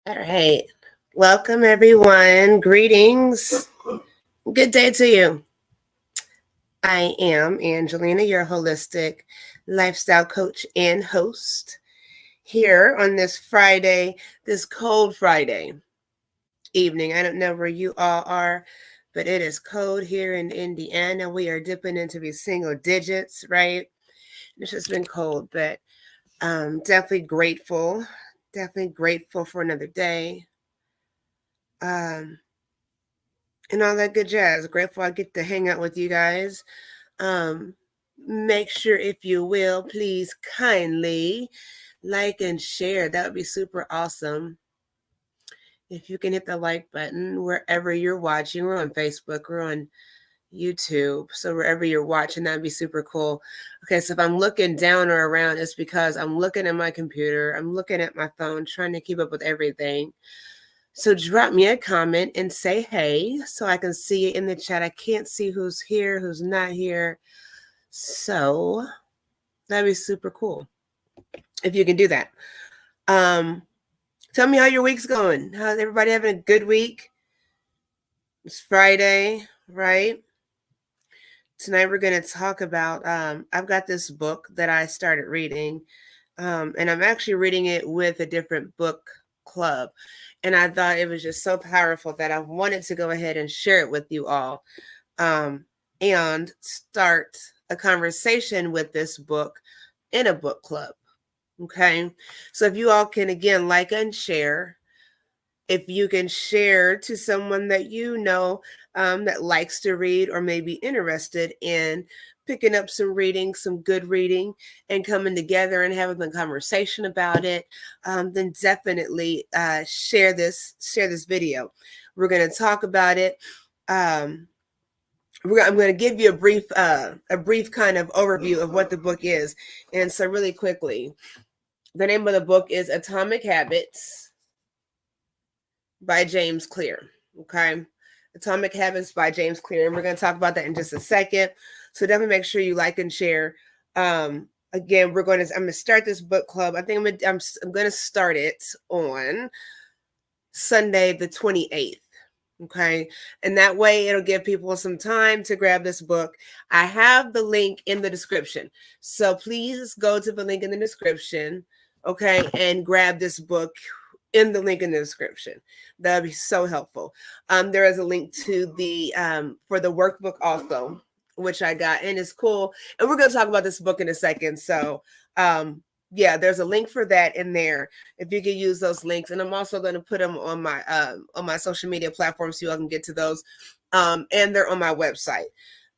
All right. Welcome, everyone. Greetings. Good day to you. I am Angelina, your holistic lifestyle coach and host, here on this Friday, this cold Friday evening. I don't know where you all are, but it is cold here in Indiana. We are dipping into these single digits, right? It's just been cold, but definitely grateful. Definitely grateful for another day. And all that good jazz. Grateful I get to hang out with you guys. Make sure, if you will, please kindly like and share. That would be super awesome. If you can hit the like button wherever you're watching. We're on Facebook, we're on YouTube. So wherever you're watching, that'd be super cool. Okay, so if I'm looking down or around, it's because I'm looking at my computer. I'm looking at my phone, trying to keep up with everything. So drop me a comment and say hey so I can see it in the chat. I can't see who's here, who's not here. So that'd be super cool if you can do that. Tell me how your week's going. How's everybody having a good week? It's Friday, right? Tonight we're going to talk about, I've got this book that I started reading, and I'm actually reading it with a different book club. And I thought it was just so powerful that I wanted to go ahead and share it with you all, and start a conversation with this book in a book club. Okay. So if you all can, again, like and share, if you can share to someone that you know that likes to read or may be interested in picking up some reading, some good reading, and coming together and having a conversation about it, then definitely share this video. We're going to talk about it. I'm going to give you a brief kind of overview of what the book is. And so really quickly, the name of the book is Atomic Habits by James Clear. Okay. Atomic Habits by James Clear. And we're going to talk about that in just a second. So definitely make sure you like and share. Again, I'm going to start this book club. I think I'm going to start it on Sunday, the 28th. Okay. And that way it'll give people some time to grab this book. I have the link in the description. So please go to the link in the description. Okay. And grab this book in the link in the description. That'd be so helpful. There is a link to the for the workbook also, which I got, and it's cool. And we're going to talk about this book in a second. So yeah, there's a link for that in there if you can use those links. And I'm also going to put them on my social media platforms so you all can get to those. And they're on my website.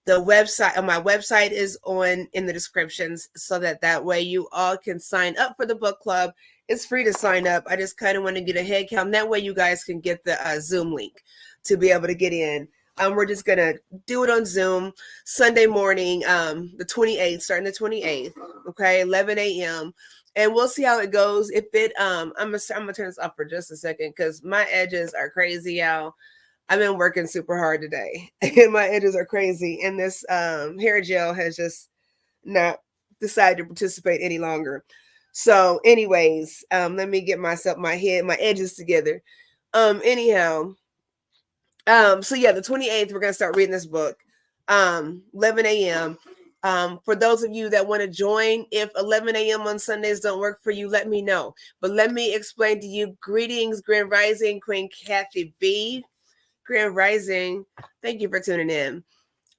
The website on my website is in the descriptions, so that way you all can sign up for the book club. It's free to sign up. I just kind of want to get a head count. That way you guys can get the Zoom link to be able to get in. We're just going to do it on Zoom Sunday morning, the 28th, starting the 28th, okay, 11 a.m. And we'll see how it goes. If it, I'm going to turn this off for just a second because my edges are crazy, y'all. I've been working super hard today and my edges are crazy. And this hair gel has just not decided to participate any longer. So anyways, let me get my edges together. Anyhow, so yeah, the 28th, we're going to start reading this book, 11 a.m. For those of you that want to join, if 11 a.m. on Sundays don't work for you, let me know. But let me explain to you. Greetings, Grand Rising, Queen Kathy B. Grand Rising. Thank you for tuning in.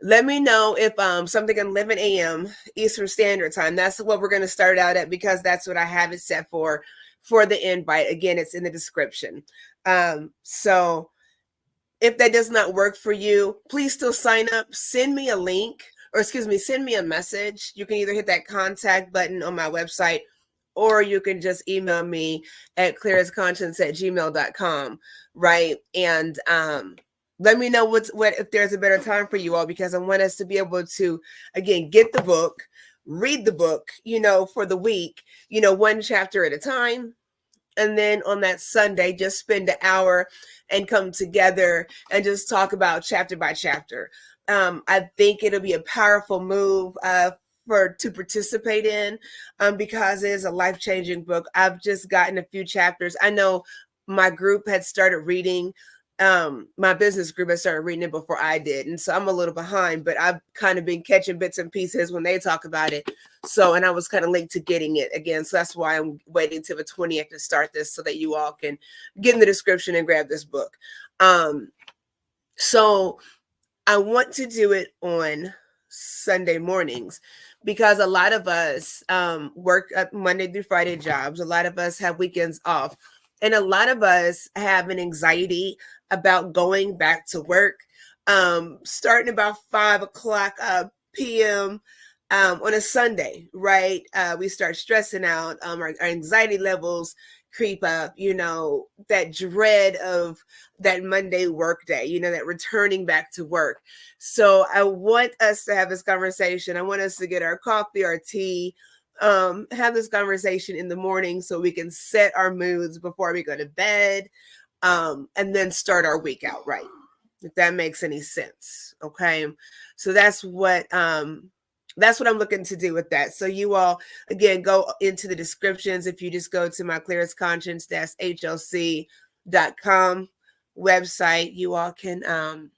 Let me know if something at 11 a.m. Eastern Standard Time. That's what we're going to start out at because that's what I have it set for the invite. Again, it's in the description. So if that does not work for you, please still sign up. Send me a link, or send me a message. You can either hit that contact button on my website, or you can just email me at clearestconscious@gmail.com, right? And let me know what if there's a better time for you all, because I want us to be able to, again, get the book, read the book, for the week, one chapter at a time. And then on that Sunday, just spend an hour and come together and just talk about chapter by chapter. I think it'll be a powerful move to participate in because it is a life-changing book. I've just gotten a few chapters. I know my group had started reading. My business group had started reading it before I did. And so I'm a little behind, but I've kind of been catching bits and pieces when they talk about it. So, and I was kind of late to getting it again. So that's why I'm waiting till the 20th to start this so that you all can get in the description and grab this book. So I want to do it on Sunday mornings because a lot of us work Monday through Friday jobs. A lot of us have weekends off. And a lot of us have an anxiety about going back to work, starting about 5 o'clock p.m. On a Sunday, right? We start stressing out. Our anxiety levels creep up, that dread of that Monday work day, that returning back to work. So I want us to have this conversation. I want us to get our coffee, our tea, have this conversation in the morning so we can set our moods before we go to bed, and then start our week out right, if that makes any sense. Okay, so that's what I'm looking to do with that. So you all, again, go into the descriptions. If you just go to my Clearest Conscious-HLC.com website, you all can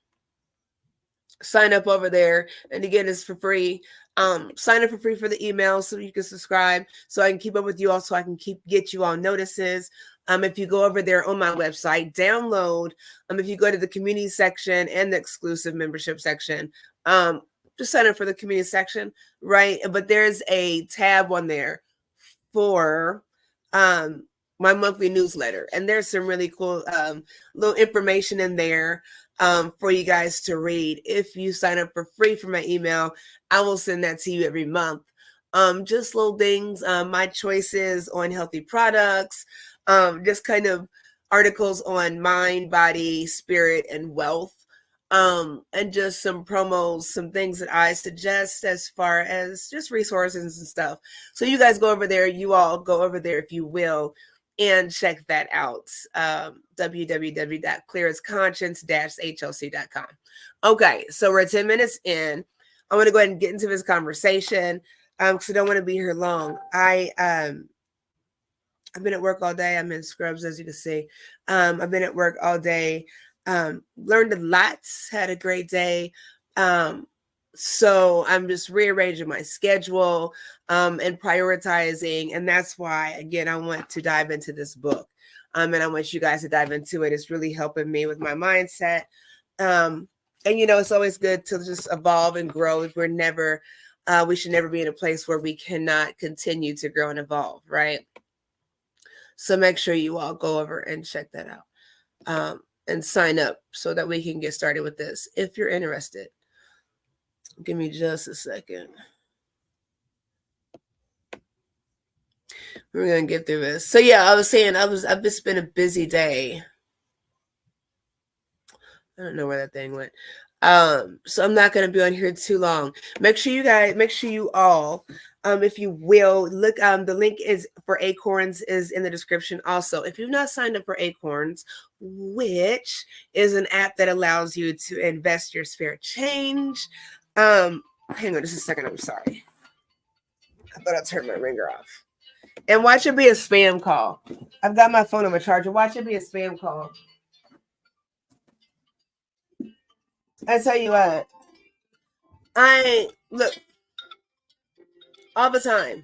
sign up over there. And again, it's for free. Sign up for free for the email so you can subscribe, so I can keep up with you all, so I can get you all notices. If you go over there on my website, download, if you go to the community section and the exclusive membership section, just sign up for the community section, right? But there's a tab on there for my monthly newsletter, and there's some really cool little information in there for you guys to read. If you sign up for free for my email, I will send that to you every month. Just little things, my choices on healthy products, just kind of articles on mind, body, spirit, and wealth. And just some promos, some things that I suggest as far as just resources and stuff. So you guys go over there, you all go over there if you will, and check that out. www.clearestconscious-hlc.com. Okay, so we're 10 minutes in. I'm going to go ahead and get into this conversation because I don't want to be here long. I've been at work all day. I'm in scrubs, as you can see. I've been at work all day. Learned a lot, had a great day. So I'm just rearranging my schedule and prioritizing. And that's why, again, I want to dive into this book. And I want you guys to dive into it. It's really helping me with my mindset. And, it's always good to just evolve and grow. If we should never be in a place where we cannot continue to grow and evolve, right? So make sure you all go over and check that out. And sign up so that we can get started with this if you're interested. Give me just a second. We're going to get through this. So yeah, I was saying I've just been a busy day. I don't know where that thing went. So I'm not going to be on here too long. Make sure you all, if you will, look, the link is for Acorns is in the description also. If you've not signed up for Acorns, which is an app that allows you to invest your spare change. Hang on just a second. I'm sorry. I thought I turned my ringer off. And watch it be a spam call. I've got my phone on my charger. Watch it be a spam call. I tell you what, look all the time.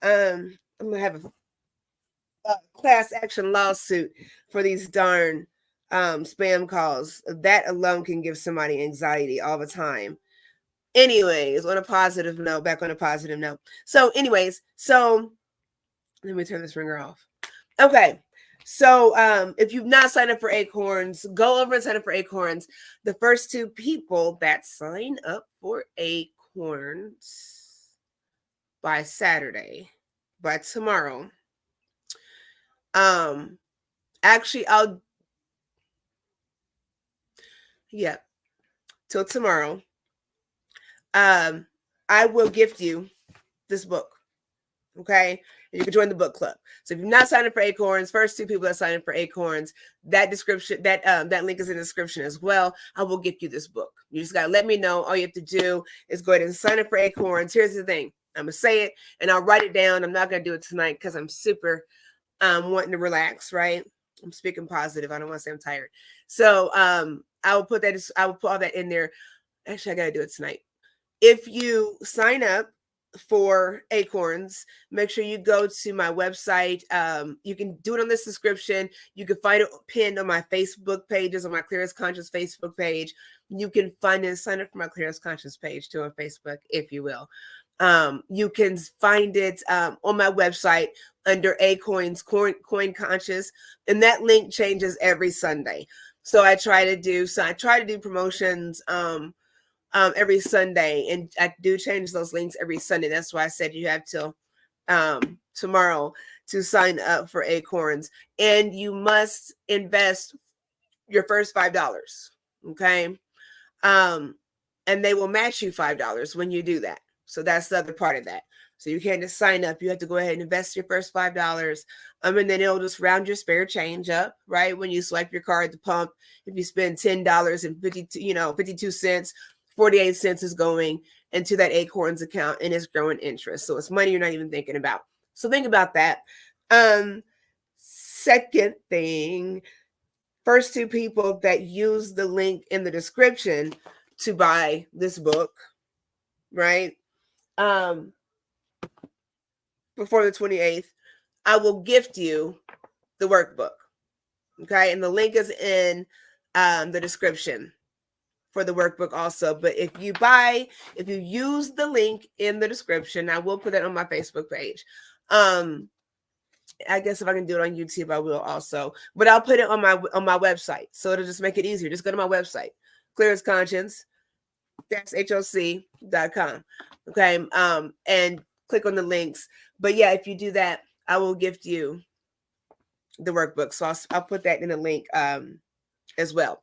I'm gonna have a class action lawsuit for these darn spam calls. That alone can give somebody anxiety all the time. Anyways, back on a positive note. So anyways, let me turn this ringer off. Okay. So if you've not signed up for Acorns, go over and sign up for Acorns. The first 2 people that sign up for Acorns by tomorrow. Actually, till tomorrow. I will gift you this book. Okay. You can join the book club. So if you've not signed up for Acorns, first 2 people that sign up for Acorns, that link is in the description as well. I will gift you this book. You just got to let me know. All you have to do is go ahead and sign up for Acorns. Here's the thing. I'm going to say it and I'll write it down. I'm not going to do it tonight because I'm super wanting to relax, right? I'm speaking positive. I don't want to say I'm tired. So I will put all that in there. Actually, I got to do it tonight. If you sign up for Acorns, make sure you go to my website. You can do it on this description. You can find it pinned on my Facebook pages, on my Clearest Conscious Facebook page. You can find it, sign up for my Clearest Conscious page too on Facebook, if you will. You can find it on my website under Acorns Coin Conscious, and that link changes every Sunday. So I try to do promotions every Sunday, and I do change those links every Sunday. That's why I said you have till tomorrow to sign up for Acorns, and you must invest your first $5. Okay. And they will match you $5 when you do that. So that's the other part of that. So you can't just sign up. You have to go ahead and invest your first $5. And then it'll just round your spare change up, right? When you swipe your card at the pump, if you spend $10 and 52 cents, 48 cents is going into that Acorns account, and it's growing interest. So it's money you're not even thinking about. So think about that. Second thing, first two people that use the link in the description to buy this book, right? Before the 28th, I will gift you the workbook. Okay. And the link is in the description for the workbook also. But if you use the link in the description, I will put it on my Facebook page. I guess if I can do it on YouTube, I will also. But I'll put it on my website. So it'll just make it easier. Just go to my website, Clearest Conscious HLC.com. Okay. And click on the links. But yeah, if you do that, I will gift you the workbook. So I'll put that in a link as well.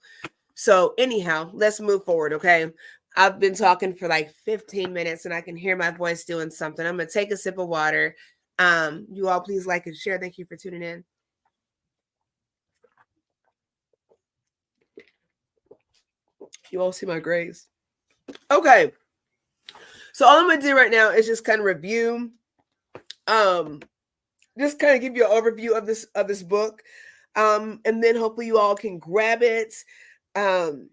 So anyhow, let's move forward. Okay. I've been talking for like 15 minutes and I can hear my voice doing something. I'm going to take a sip of water. You all please like and share. Thank you for tuning in. You all see my grace. Okay. So all I'm going to do right now is just kind of review, just kind of give you an overview of this book. And then hopefully you all can grab it. You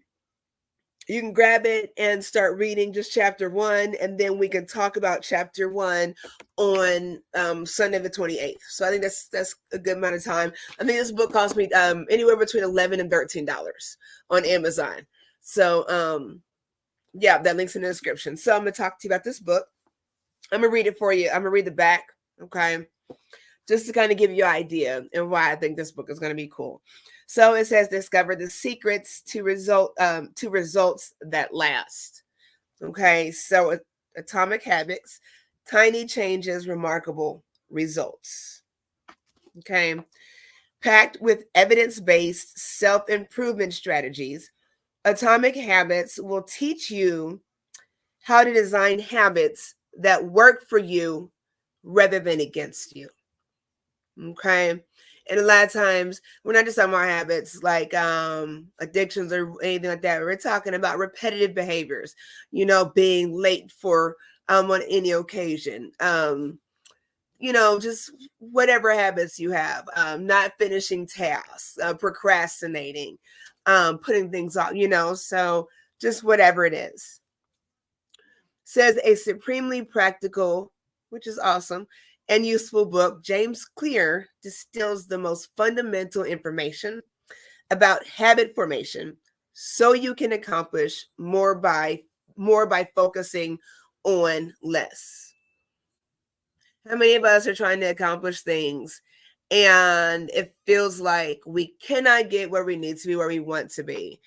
can grab it and start reading just chapter 1, and then we can talk about chapter 1 on Sunday the 28th. So I think that's a good amount of time. I think this book cost me anywhere between $11 and $13 on Amazon. So yeah, that link's in the description. So I'm going to talk to you about this book. I'm going to read it for you. I'm going to read the back, okay? Just to kind of give you an idea and why I think this book is going to be cool. So it says, discover the secrets to results that last. Okay, so Atomic Habits, tiny changes, remarkable results. Okay, packed with evidence-based self-improvement strategies, Atomic Habits will teach you how to design habits that work for you rather than against you. Okay. And a lot of times we're not just talking about habits like addictions or anything like that. We're talking about repetitive behaviors, being late for on any occasion. Just whatever habits you have, not finishing tasks, procrastinating, putting things off, so just whatever it is. Says a supremely practical, which is awesome, and useful book, James Clear distills the most fundamental information about habit formation so you can accomplish more by focusing on less. How many of us are trying to accomplish things and it feels like we cannot get where we need to be, where we want to be?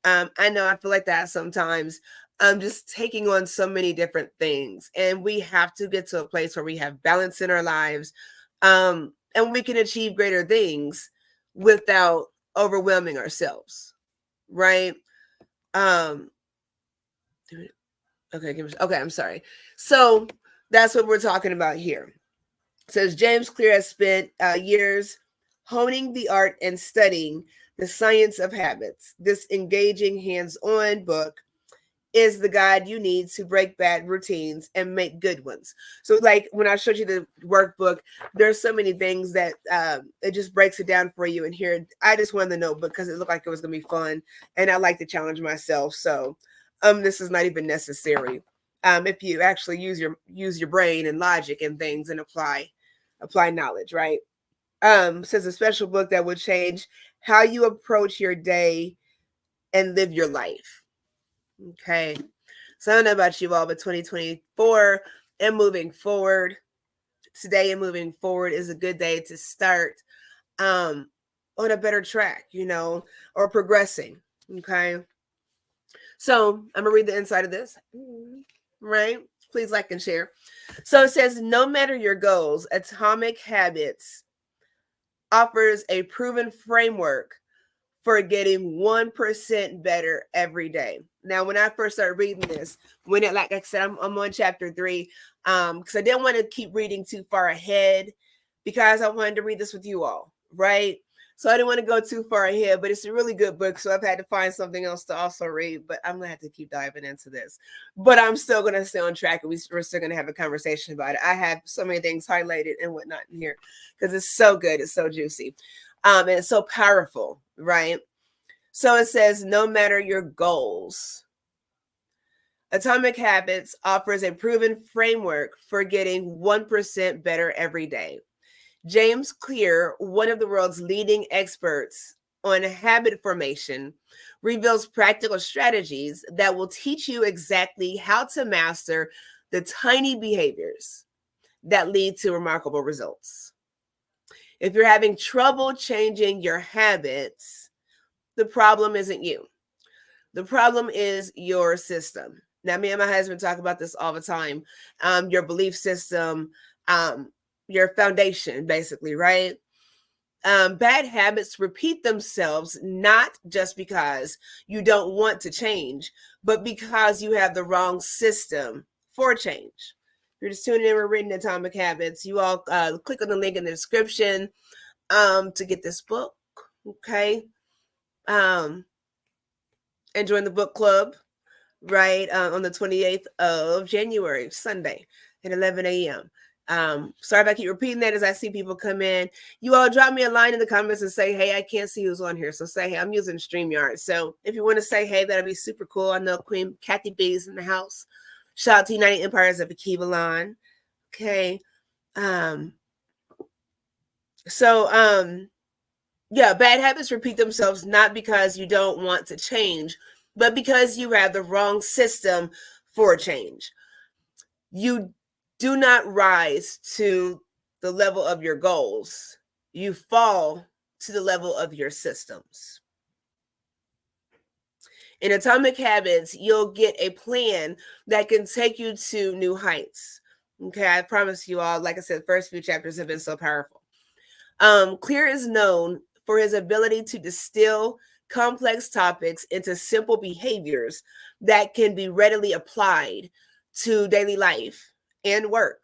I know I feel like that sometimes. I'm just taking on so many different things, and we have to get to a place where we have balance in our lives, and we can achieve greater things without overwhelming ourselves, right? Okay, I'm sorry. So that's what we're talking about here. It says James Clear has spent years honing the art and studying the science of habits. This engaging hands-on book is the guide you need to break bad routines and make good ones. So like when I showed you the workbook, there's so many things that it just breaks it down for you. And here, I just wanted the notebook because it looked like it was going to be fun. And I like to challenge myself. So this is not even necessary. If you actually use your brain and logic and things and apply knowledge, right? Says a special book that will change how you approach your day and live your life. Okay. So I don't know about you all, but 2024 and moving forward, today and moving forward is a good day to start on a better track, or progressing. Okay. So I'm gonna read the inside of this. Right? Please like and share. So it says, no matter your goals, Atomic Habits offers a proven framework for getting 1% better every day. Now, when I first started reading this, like I said, I'm on chapter 3, because I didn't want to keep reading too far ahead because I wanted to read this with you all, right? So I didn't want to go too far ahead, but it's a really good book. So I've had to find something else to also read, but I'm going to have to keep diving into this. But I'm still going to stay on track, and we're still going to have a conversation about it. I have so many things highlighted and whatnot in here because it's so good. It's so juicy. And it's so powerful, right? So it says, no matter your goals, Atomic Habits offers a proven framework for getting 1% better every day. James Clear, one of the world's leading experts on habit formation, reveals practical strategies that will teach you exactly how to master the tiny behaviors that lead to remarkable results. If you're having trouble changing your habits, the problem isn't you. The problem is your system. Now, me and my husband talk about this all the time. Your belief system, your foundation, basically, right? Bad habits repeat themselves not just because you don't want to change, but because you have the wrong system for change. If you're just tuning in, we're reading Atomic Habits. You all click on the link in the description to get this book, okay? And join the book club, right, on the 28th of January, Sunday at 11 a.m. Sorry if I keep repeating that as I see people come in. You all drop me a line in the comments and say, hey, I can't see who's on here. So say, hey, I'm using StreamYard. So if you want to say, hey, that'd be super cool. I know Queen Kathy B is in the house. Shout out to United Empires of Akivalon. Okay. Yeah, bad habits repeat themselves not because you don't want to change, but because you have the wrong system for change. You do not rise to the level of your goals. You fall to the level of your systems. In Atomic Habits, you'll get a plan that can take you to new heights. Okay, I promise you all, like I said, the first few chapters have been so powerful. Clear is known for his ability to distill complex topics into simple behaviors that can be readily applied to daily life and work.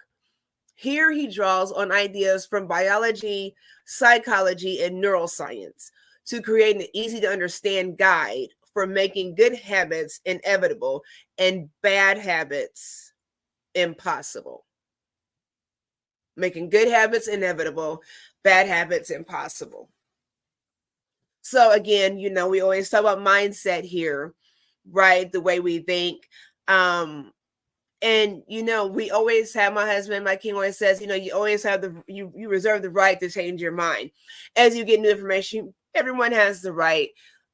Here he draws on ideas from biology, psychology, and neuroscience to create an easy to understand guide for making good habits inevitable and bad habits impossible. Making good habits inevitable, bad habits impossible. So again, we always talk about mindset here, right? The way we think. And we always have, my husband, my king always says, you always have you reserve the right to change your mind. As you get new information, everyone has the right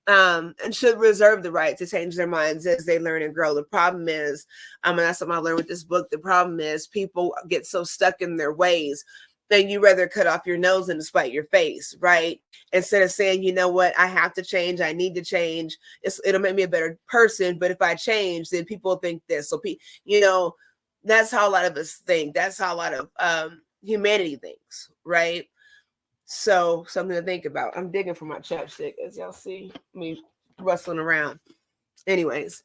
and should reserve the right to change their minds as they learn and grow. The problem is, and that's something I learned with this book, the problem is people get so stuck in their ways that you rather cut off your nose and spite your face, right? Instead of saying, you know what, I have to change, I need to change. It'll make me a better person, but if I change, then people think this. So, that's how a lot of us think. That's how a lot of humanity thinks, right? So something to think about. I'm digging for my chapstick, as y'all see me rustling around. Anyways,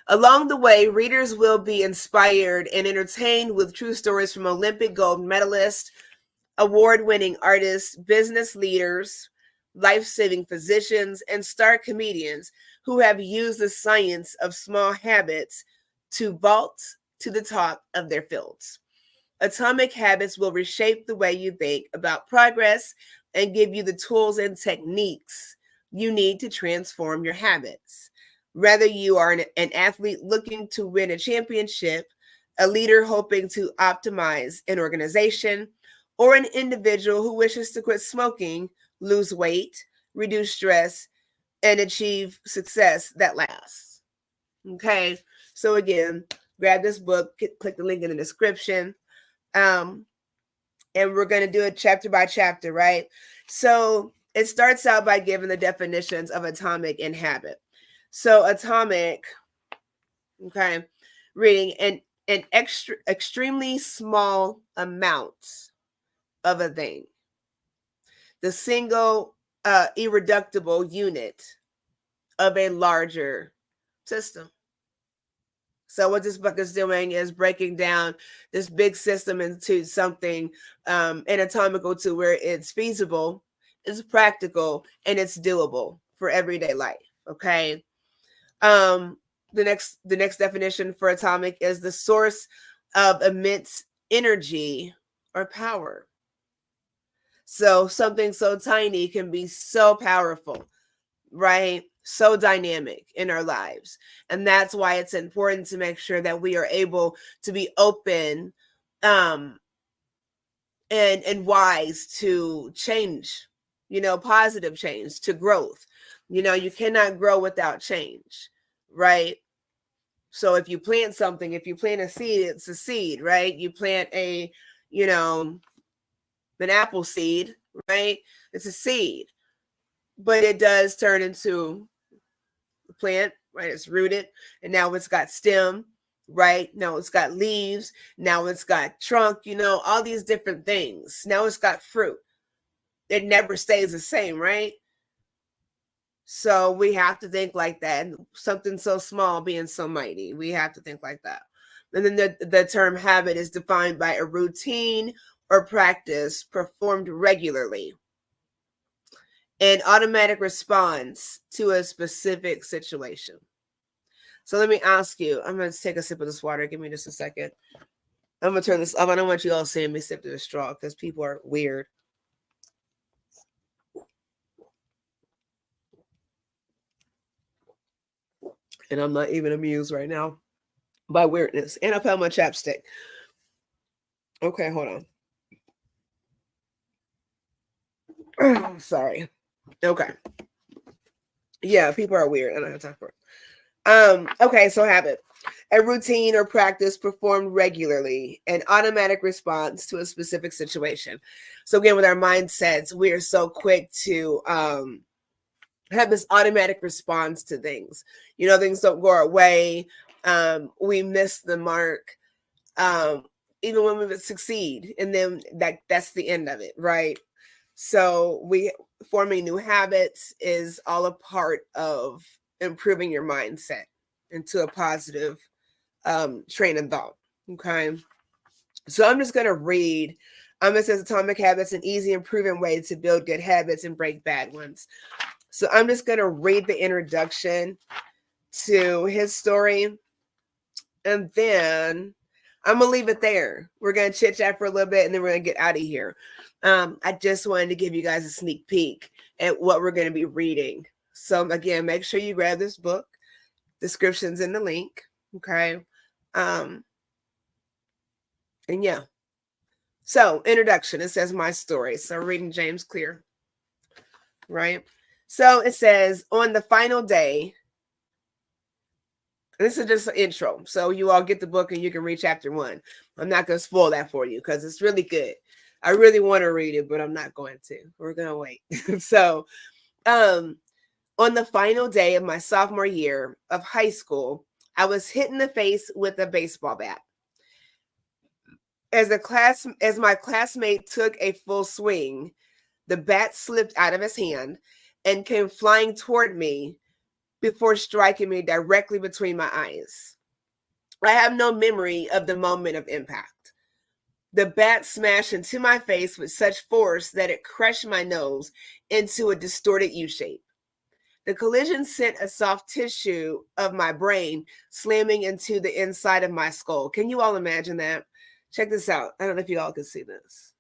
along the way, readers will be inspired and entertained with true stories from Olympic gold medalists, award-winning artists, business leaders, life-saving physicians, and star comedians who have used the science of small habits to vault to the top of their fields. Atomic Habits will reshape the way you think about progress and give you the tools and techniques you need to transform your habits. Whether you are an athlete looking to win a championship, a leader hoping to optimize an organization, or an individual who wishes to quit smoking, lose weight, reduce stress, and achieve success that lasts. Okay, so again, grab this book, click the link in the description. And we're going to do it chapter by chapter, right? So it starts out by giving the definitions of atomic and habit. So atomic, okay, reading an extremely small amount of a thing. The single irreducible unit of a larger system. So what this book is doing is breaking down this big system into something anatomical to where it's feasible, it's practical, and it's doable for everyday life. Okay. The next definition for atomic is the source of immense energy or power. So something so tiny can be so powerful, right? So dynamic in our lives. And that's why it's important to make sure that we are able to be open and wise to change, positive change, to growth. You cannot grow without change, right? So if you plant something, if you plant a seed, it's a seed, right? You plant an apple seed, right? It's a seed, but it does turn into a plant, right? It's rooted, and now it's got stem, right? Now it's got leaves. Now it's got trunk, all these different things. Now it's got fruit. It never stays the same, right? So we have to think like that. Something so small being so mighty. We have to think like that. And then the term habit is defined by a routine or practice performed regularly, an automatic response to a specific situation. So let me ask you, I'm going to take a sip of this water. Give me just a second. I'm going to turn this off. I don't want you all seeing me sip to the straw because people are weird. And I'm not even amused right now by weirdness. And I found my chapstick. Okay, hold on. Oh, sorry. Okay. Yeah, people are weird. I don't have time for it. Okay, so habit. A routine or practice performed regularly, an automatic response to a specific situation. So again, with our mindsets, we are so quick to have this automatic response to things. Things don't go our way. We miss the mark, even when we succeed, and then that's the end of it, right? So forming new habits is all a part of improving your mindset into a positive train of thought. Okay. So I'm just going to read. It says Atomic Habits, an easy and proven way to build good habits and break bad ones. So I'm just going to read the introduction to his story, and then I'm going to leave it there. We're going to chit chat for a little bit, and then we're going to get out of here. I just wanted to give you guys a sneak peek at what we're going to be reading. So again, make sure you grab this book. Description's in the link. Okay. And yeah. So introduction, it says my story. So reading James Clear. Right. So it says, on the final day, this is just an intro. So you all get the book and you can read chapter 1. I'm not going to spoil that for you because it's really good. I really want to read it, but I'm not going to. We're going to wait. So on the final day of my sophomore year of high school, I was hit in the face with a baseball bat. As my classmate took a full swing, the bat slipped out of his hand and came flying toward me before striking me directly between my eyes. I have no memory of the moment of impact. The bat smashed into my face with such force that it crushed my nose into a distorted U shape. The collision sent a soft tissue of my brain slamming into the inside of my skull. Can you all imagine that? Check this out. I don't know if you all can see this.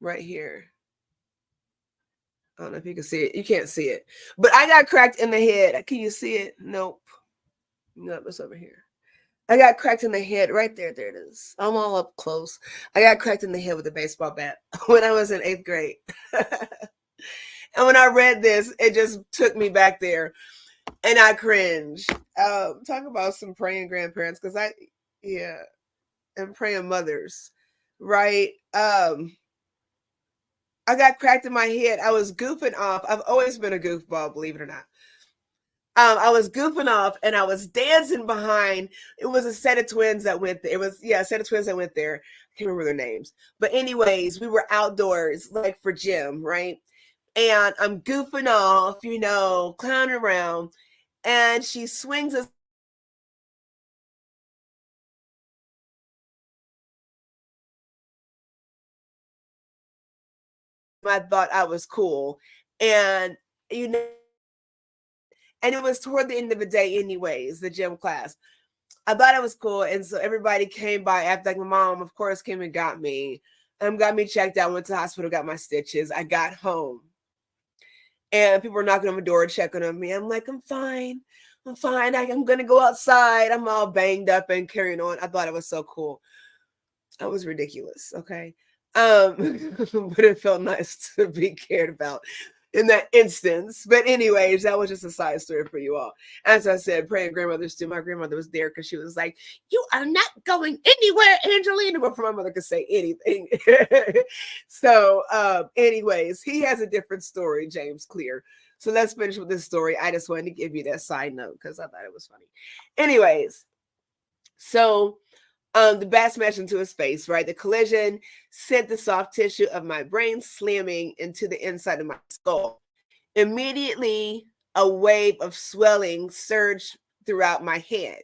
Right here. I don't know if you can see it. You can't see it. But I got cracked in the head. Can you see it? Nope. Nope, it's over here. I got cracked in the head right there. There it is. I'm all up close. I got cracked in the head with a baseball bat when I was in 8th grade. And when I read this, it just took me back there and I cringed. Talk about some praying grandparents, because and praying mothers, right? I got cracked in my head. I was goofing off. I've always been a goofball, believe it or not. I was goofing off and I was dancing behind. It was a set of twins that went there. A set of twins that went there. I can't remember their names. But anyways, we were outdoors, like for gym, right? And I'm goofing off, clowning around. And she swings us. I thought I was cool. And, and it was toward the end of the day anyways, the gym class. I thought it was cool. And so everybody came by after, like my mom, of course, came and got me. Got me checked out, went to the hospital, got my stitches. I got home. And people were knocking on my door, checking on me. I'm like, I'm fine. I'm fine. I'm going to go outside. I'm all banged up and carrying on. I thought it was so cool. I was ridiculous. Okay. But it felt nice to be cared about in that instance. But anyways, that was just a side story for you all. As I said, praying grandmothers too. My grandmother was there because she was like, you are not going anywhere, Angelina, before my mother could say anything. So anyways, he has a different story, James Clear. So let's finish with this story. I just wanted to give you that side note because I thought it was funny. Anyways, so the bat smashed into his face, right? The collision sent the soft tissue of my brain slamming into the inside of my skull. Immediately, a wave of swelling surged throughout my head.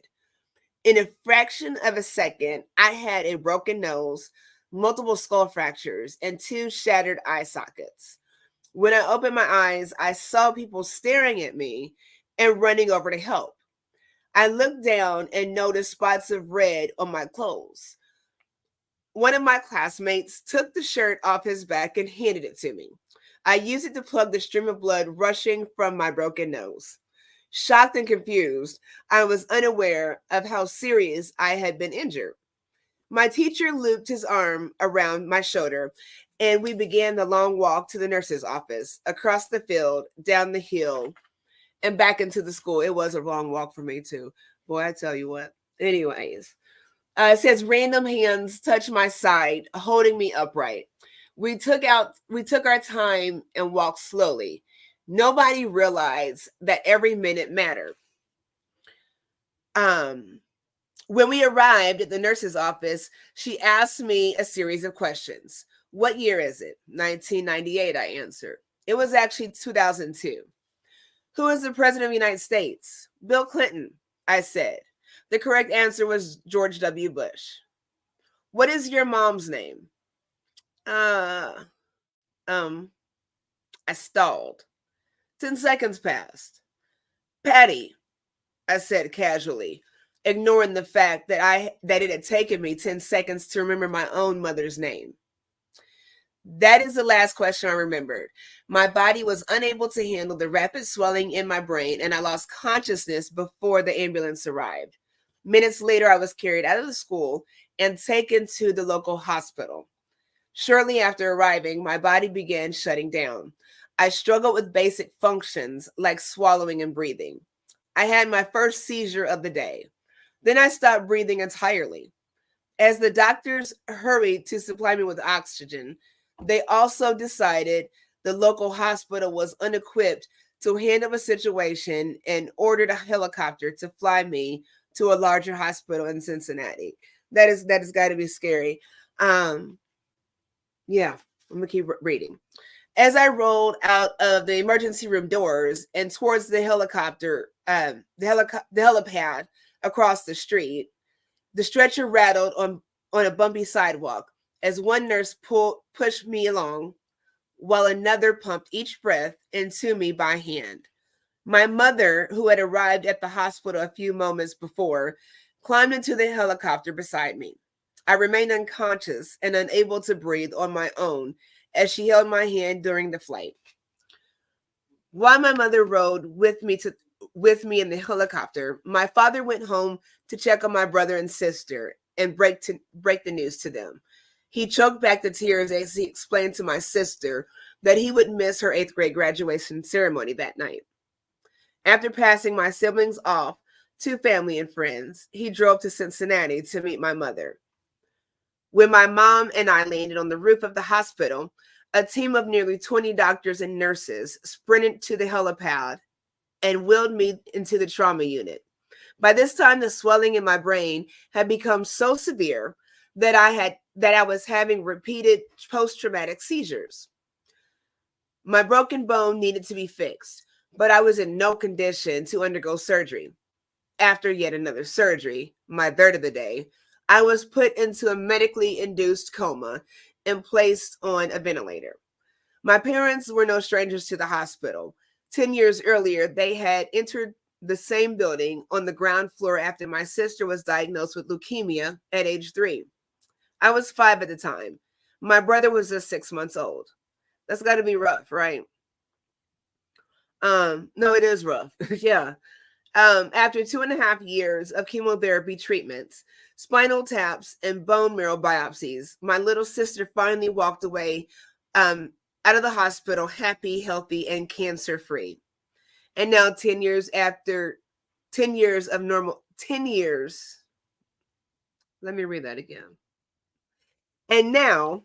In a fraction of a second, I had a broken nose, multiple skull fractures, and 2 shattered eye sockets. When I opened my eyes, I saw people staring at me and running over to help. I looked down and noticed spots of red on my clothes. One of my classmates took the shirt off his back and handed it to me. I used it to plug the stream of blood rushing from my broken nose. Shocked and confused, I was unaware of how serious I had been injured. My teacher looped his arm around my shoulder, and we began the long walk to the nurse's office, across the field, down the hill, and back into the school. It was a long walk for me too. Boy, I tell you what. Anyways, it says random hands touched my side, holding me upright. We took our time and walked slowly. Nobody realized that every minute mattered. When we arrived at the nurse's office, she asked me a series of questions. What year is it? 1998, I answered. It was actually 2002. Who is the president of the United States? Bill Clinton, I said. The correct answer was George W. Bush. What is your mom's name? I stalled. 10 seconds passed. Patty, I said casually, ignoring the fact that it had taken me 10 seconds to remember my own mother's name. That is the last question I remembered. My body was unable to handle the rapid swelling in my brain, and I lost consciousness before the ambulance arrived. Minutes later, I was carried out of the school and taken to the local hospital. Shortly after arriving, my body began shutting down. I struggled with basic functions like swallowing and breathing. I had my first seizure of the day. Then I stopped breathing entirely. As the doctors hurried to supply me with oxygen, they also decided the local hospital was unequipped to handle the situation and ordered a helicopter to fly me to a larger hospital in Cincinnati. That has got to be scary. Yeah, I'm gonna keep reading. As I rolled out of the emergency room doors and towards the helicopter, the helipad across the street, the stretcher rattled on a bumpy sidewalk as one nurse pushed me along while another pumped each breath into me by hand. My mother, who had arrived at the hospital a few moments before, climbed into the helicopter beside me. I remained unconscious and unable to breathe on my own as she held my hand during the flight. While my mother rode with me in the helicopter, my father went home to check on my brother and sister and break the news to them. He choked back the tears as he explained to my sister that he would miss her 8th grade graduation ceremony that night. After passing my siblings off to family and friends, he drove to Cincinnati to meet my mother. When my mom and I landed on the roof of the hospital, a team of nearly 20 doctors and nurses sprinted to the helipad and wheeled me into the trauma unit. By this time, the swelling in my brain had become so severe that I was having repeated post-traumatic seizures. My broken bone needed to be fixed, but I was in no condition to undergo surgery. After yet another surgery, my third of the day, I was put into a medically induced coma and placed on a ventilator. My parents were no strangers to the hospital. 10 years earlier, they had entered the same building on the ground floor after my sister was diagnosed with leukemia at age 3. I was 5 at the time. My brother was just 6 months old. That's got to be rough, right? No, it is rough. Yeah. After 2.5 years of chemotherapy treatments, spinal taps, and bone marrow biopsies, my little sister finally walked away out of the hospital happy, healthy, and cancer-free. And now 10 years after 10 years of normal, 10 years, let me read that again. And now,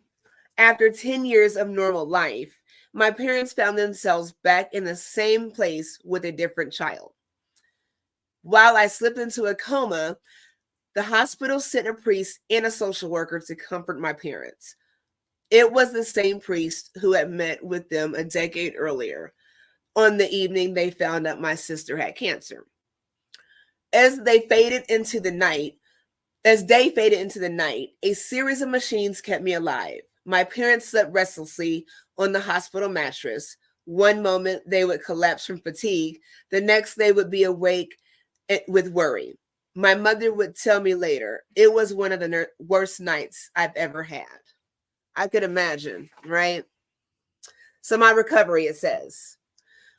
after 10 years of normal life, my parents found themselves back in the same place with a different child. While I slipped into a coma, the hospital sent a priest and a social worker to comfort my parents. It was the same priest who had met with them a decade earlier, on the evening they found out my sister had cancer. As they faded into the night, a series of machines kept me alive. My parents slept restlessly on the hospital mattress. One moment they would collapse from fatigue, the next they would be awake with worry. My mother would tell me later, it was one of the worst nights I've ever had. I could imagine, right? So my recovery, it says.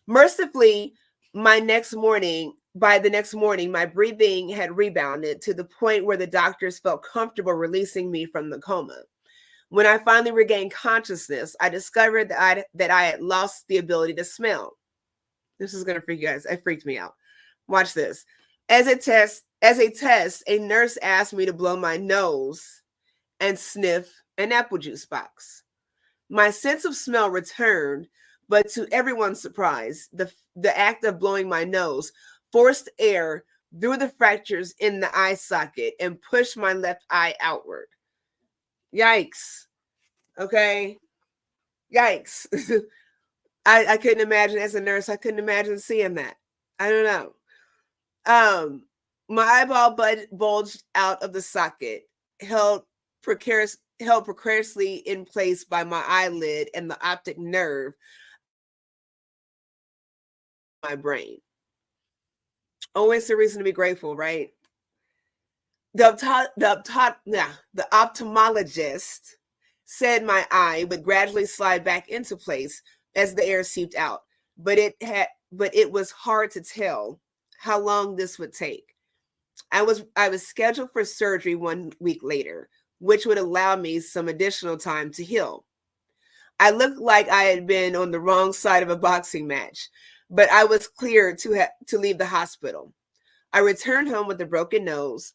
Mercifully, by the next morning, my breathing had rebounded to the point where the doctors felt comfortable releasing me from the coma. When I finally regained consciousness, I discovered that I had lost the ability to smell. This is going to freak you guys. It freaked me out. Watch this. As a test, a nurse asked me to blow my nose and sniff an apple juice box. My sense of smell returned, but to everyone's surprise, the act of blowing my nose forced air through the fractures in the eye socket and pushed my left eye outward. Yikes. Okay. Yikes. I couldn't imagine, as a nurse, I couldn't imagine seeing that. I don't know. My eyeball bulged out of the socket, held precariously in place by my eyelid and the optic nerve in my brain. Always a reason to be grateful, right? The ophthalmologist said my eye would gradually slide back into place as the air seeped out, but it was hard to tell how long this would take. I was scheduled for surgery 1 week later, which would allow me some additional time to heal. I looked like I had been on the wrong side of a boxing match, but I was cleared to leave the hospital. I returned home with a broken nose,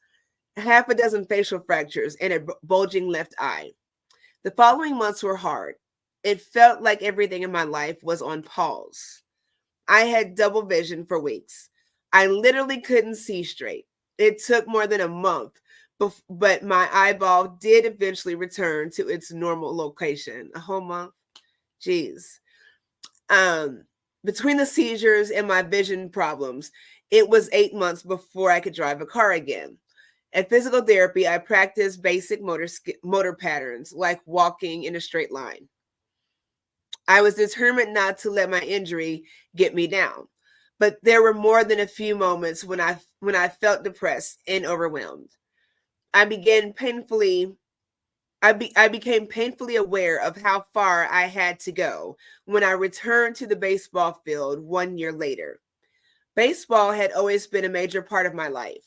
half a dozen facial fractures, and a bulging left eye. The following months were hard. It felt like everything in my life was on pause. I had double vision for weeks. I literally couldn't see straight. It took more than a month, but my eyeball did eventually return to its normal location. A whole month? Jeez. Between the seizures and my vision problems, it was 8 months before I could drive a car again. At physical therapy, I practiced basic motor patterns like walking in a straight line. I was determined not to let my injury get me down. But there were more than a few moments when I felt depressed and overwhelmed. I became painfully aware of how far I had to go when I returned to the baseball field 1 year later. Baseball had always been a major part of my life.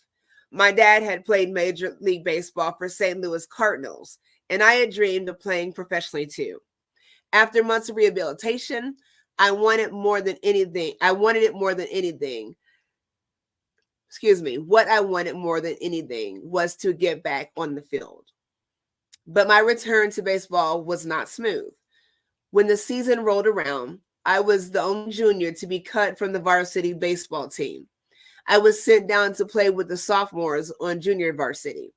My dad had played Major League Baseball for St. Louis Cardinals, and I had dreamed of playing professionally too. After months of rehabilitation, I wanted it more than anything. What I wanted more than anything was to get back on the field. But my return to baseball was not smooth. When the season rolled around, I was the only junior to be cut from the varsity baseball team. I was sent down to play with the sophomores on junior varsity.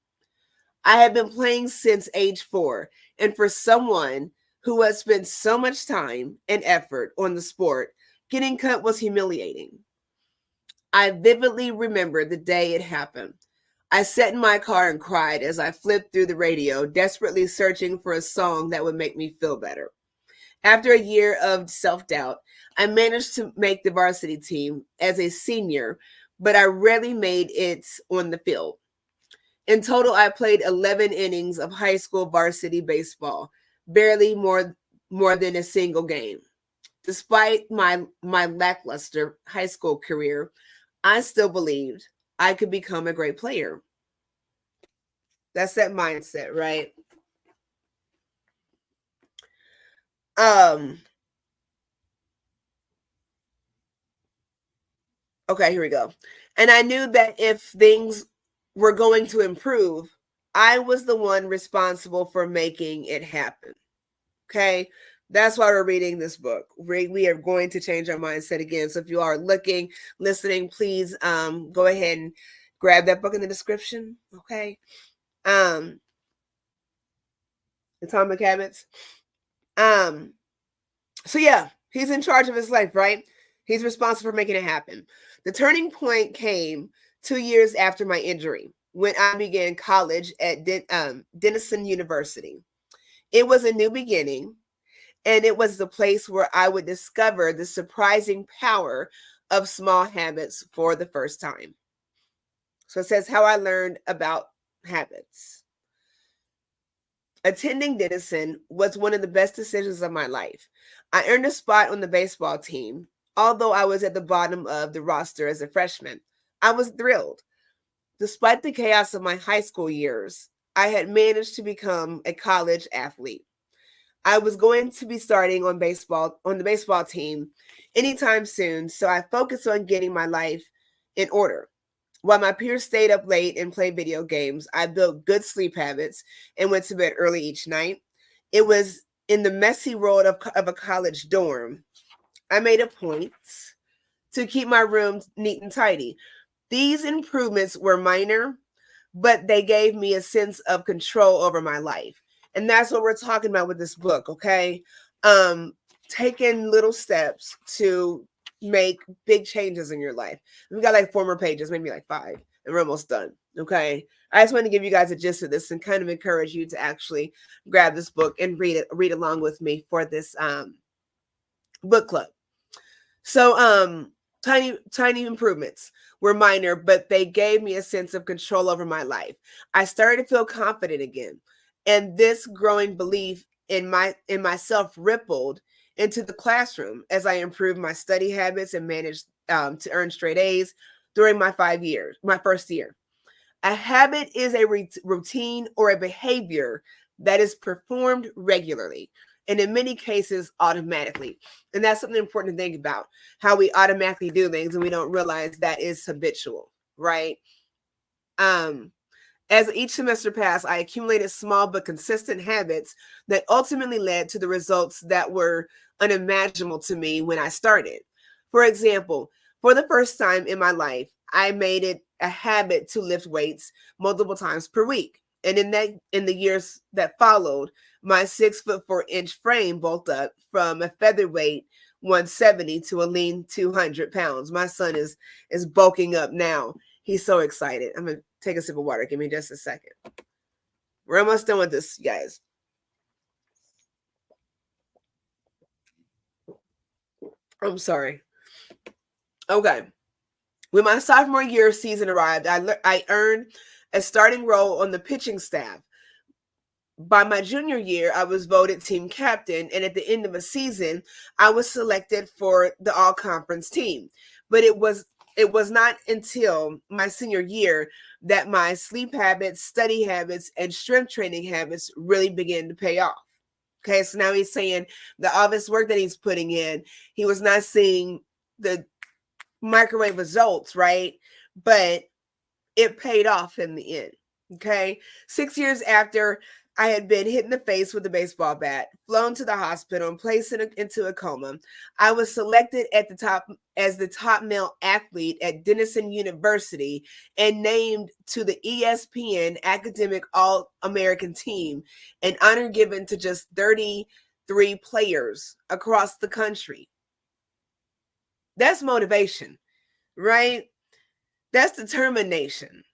I had been playing since age 4, and for someone who had spent so much time and effort on the sport, getting cut was humiliating. I vividly remember the day it happened. I sat in my car and cried as I flipped through the radio, desperately searching for a song that would make me feel better. After a year of self-doubt, I managed to make the varsity team as a senior, but I rarely made it on the field. In total, I played 11 innings of high school varsity baseball, barely more than a single game. Despite my lackluster high school career, I still believed I could become a great player. That's that mindset, right? Okay, here we go. And I knew that if things were going to improve, I was the one responsible for making it happen. Okay, that's why we're reading this book. We are going to change our mindset again. So if you are listening, please go ahead and grab that book in the description. Okay. Atomic Habits. So yeah, he's in charge of his life, right? He's responsible for making it happen. The turning point came 2 years after my injury when I began college at Denison University. It was a new beginning, and it was the place where I would discover the surprising power of small habits for the first time. So it says how I learned about habits. Attending Denison was one of the best decisions of my life. I earned a spot on the baseball team, although I was at the bottom of the roster as a freshman. I was thrilled. Despite the chaos of my high school years, I had managed to become a college athlete. I was going to be starting on the baseball team anytime soon, so I focused on getting my life in order. While my peers stayed up late and played video games, I built good sleep habits and went to bed early each night. It was in the messy world of a college dorm. I made a point to keep my room neat and tidy. These improvements were minor, but they gave me a sense of control over my life. And that's what we're talking about with this book, okay? Taking little steps to make big changes in your life. We got like 4 more pages, maybe like 5, and we're almost done, okay? I just want to give you guys a gist of this and kind of encourage you to actually grab this book and read along with me for this book club. So tiny improvements were minor, but they gave me a sense of control over my life. I started to feel confident again, and this growing belief in myself rippled into the classroom as I improved my study habits and managed to earn straight A's during my first year. A habit is a routine or a behavior that is performed regularly, and in many cases automatically. And that's something important to think about, how we automatically do things and we don't realize that is habitual, right? As each semester passed, I accumulated small but consistent habits that ultimately led to the results that were unimaginable to me when I started. For example, for the first time in my life, I made it a habit to lift weights multiple times per week. And in the years that followed, my 6'4" frame bulked up from a featherweight 170 to a lean 200 pounds. My son is bulking up now. He's so excited. I'm going to take a sip of water. Give me just a second. We're almost done with this, guys. I'm sorry. Okay. When my sophomore year season arrived, I earned a starting role on the pitching staff. By my junior year, I was voted team captain, and at the end of a season, I was selected for the all-conference team. But it was not until my senior year that my sleep habits, study habits, and strength training habits really began to pay off. Okay, so now he's saying the obvious work that he's putting in, he was not seeing the microwave results, right? But it paid off in the end. Okay. 6 years after I had been hit in the face with a baseball bat, flown to the hospital, and placed into a coma, I was selected as the top male athlete at Denison University and named to the ESPN Academic All-American team, an honor given to just 33 players across the country. That's motivation, right? That's determination.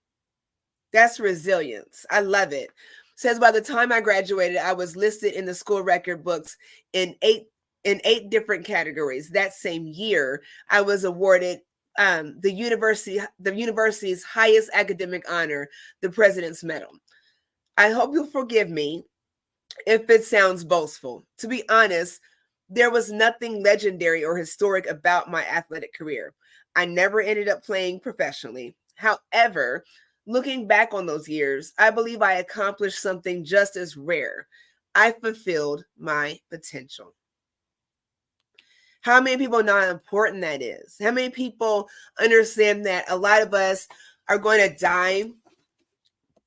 That's resilience. I love it. Says by the time I graduated, I was listed in the school record books in eight different categories. That same year, I was awarded the university's highest academic honor, the President's Medal. I hope you'll forgive me if it sounds boastful. To be honest, there was nothing legendary or historic about my athletic career. I never ended up playing professionally. However, looking back on those years, I believe I accomplished something just as rare. I fulfilled my potential. How many people know how important that is? How many people understand that a lot of us are going to die? I'm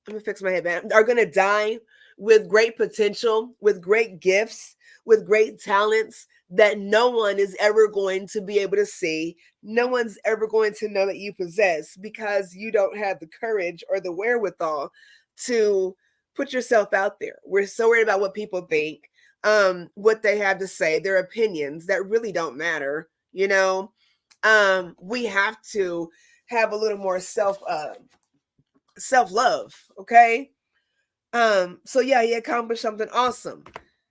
going to fix my headband. Are going to die with great potential, with great gifts, with great talents that no one is ever going to be able to see. No one's ever going to know that you possess because you don't have the courage or the wherewithal to put yourself out there. We're so worried about what people think, what they have to say, their opinions that really don't matter. You know, we have to have a little more self-love. Okay. So yeah, he accomplished something awesome.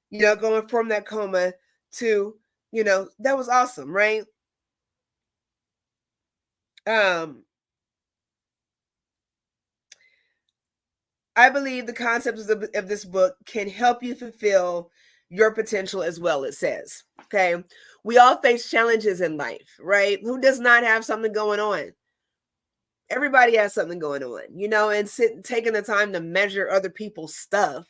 You know, going from that coma to, you know, that was awesome, right? I believe the concepts of this book can help you fulfill your potential as well, it says. Okay. We all face challenges in life, right? Who does not have something going on? Everybody has something going on, you know, and taking the time to measure other people's stuff,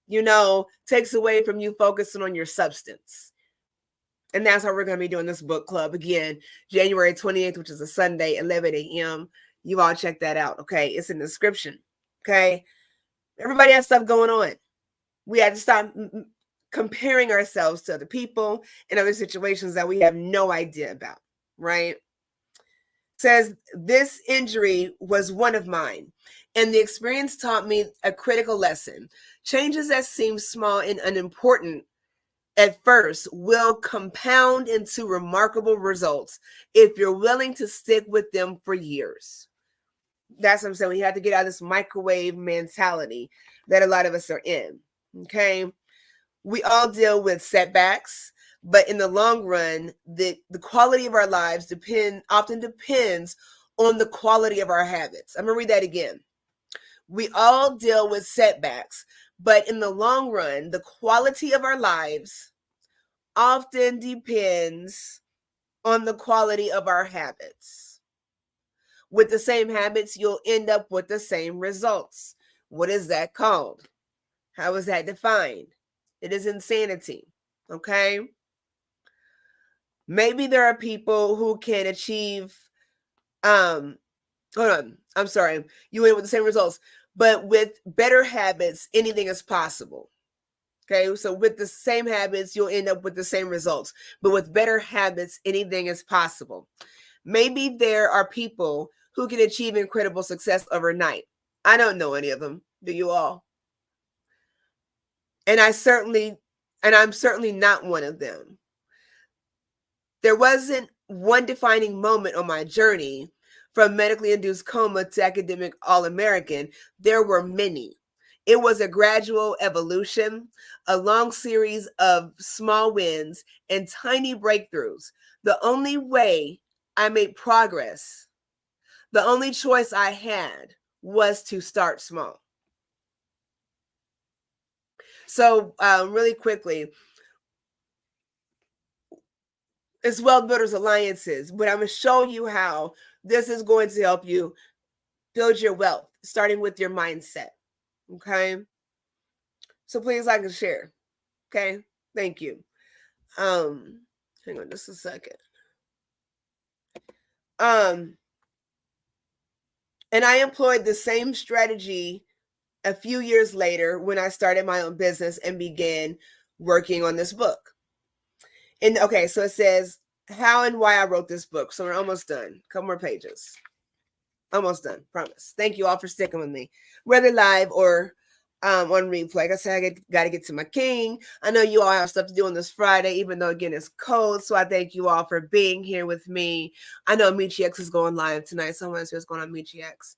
you know, takes away from you focusing on your substance. And that's how we're going to be doing this book club again, January 28th, which is a Sunday, 11 a.m. You all check that out. Okay. It's in the description. Okay. Everybody has stuff going on. We have to stop comparing ourselves to other people and other situations that we have no idea about. Right. Says this injury was one of mine, and the experience taught me a critical lesson. Changes that seem small and unimportant at first will compound into remarkable results if you're willing to stick with them for years. That's what I'm saying. We have to get out of this microwave mentality that a lot of us are in. Okay. We all deal with setbacks, but in the long run, the quality of our lives often depends on the quality of our habits. I'm going to read that again. We all deal with setbacks, but in the long run, the quality of our lives often depends on the quality of our habits. With the same habits, you'll end up with the same results. What is that called? How is that defined? It is insanity. Okay. Maybe there are people who can achieve, hold on. I'm sorry. You end with the same results, but with better habits, anything is possible. Okay. So with the same habits, you'll end up with the same results, but with better habits, anything is possible. Maybe there are people who can achieve incredible success overnight. I don't know any of them. Do you all? And I'm certainly not one of them. There wasn't one defining moment on my journey, From medically induced coma to academic All-American, there were many. It was a gradual evolution, a long series of small wins and tiny breakthroughs. The only way I made progress, the only choice I had was to start small. So really quickly, it's Wealth Builders Alliances, but I'm going to show you how this is going to help you build your wealth, starting with your mindset. Okay. So please like and share. Okay. Thank you. Hang on just a second. And I employed the same strategy a few years later when I started my own business and began working on this book. And okay, so it says how and why I wrote this book. So we're almost done. Couple more pages. Almost done, promise. Thank you all for sticking with me, whether live or on replay. Like I said, I got to get to my king. I know you all have stuff to do on this Friday, even though, again, it's cold. So I thank you all for being here with me. I know Michi X is going live tonight. So I want to see what's going on, Michi X.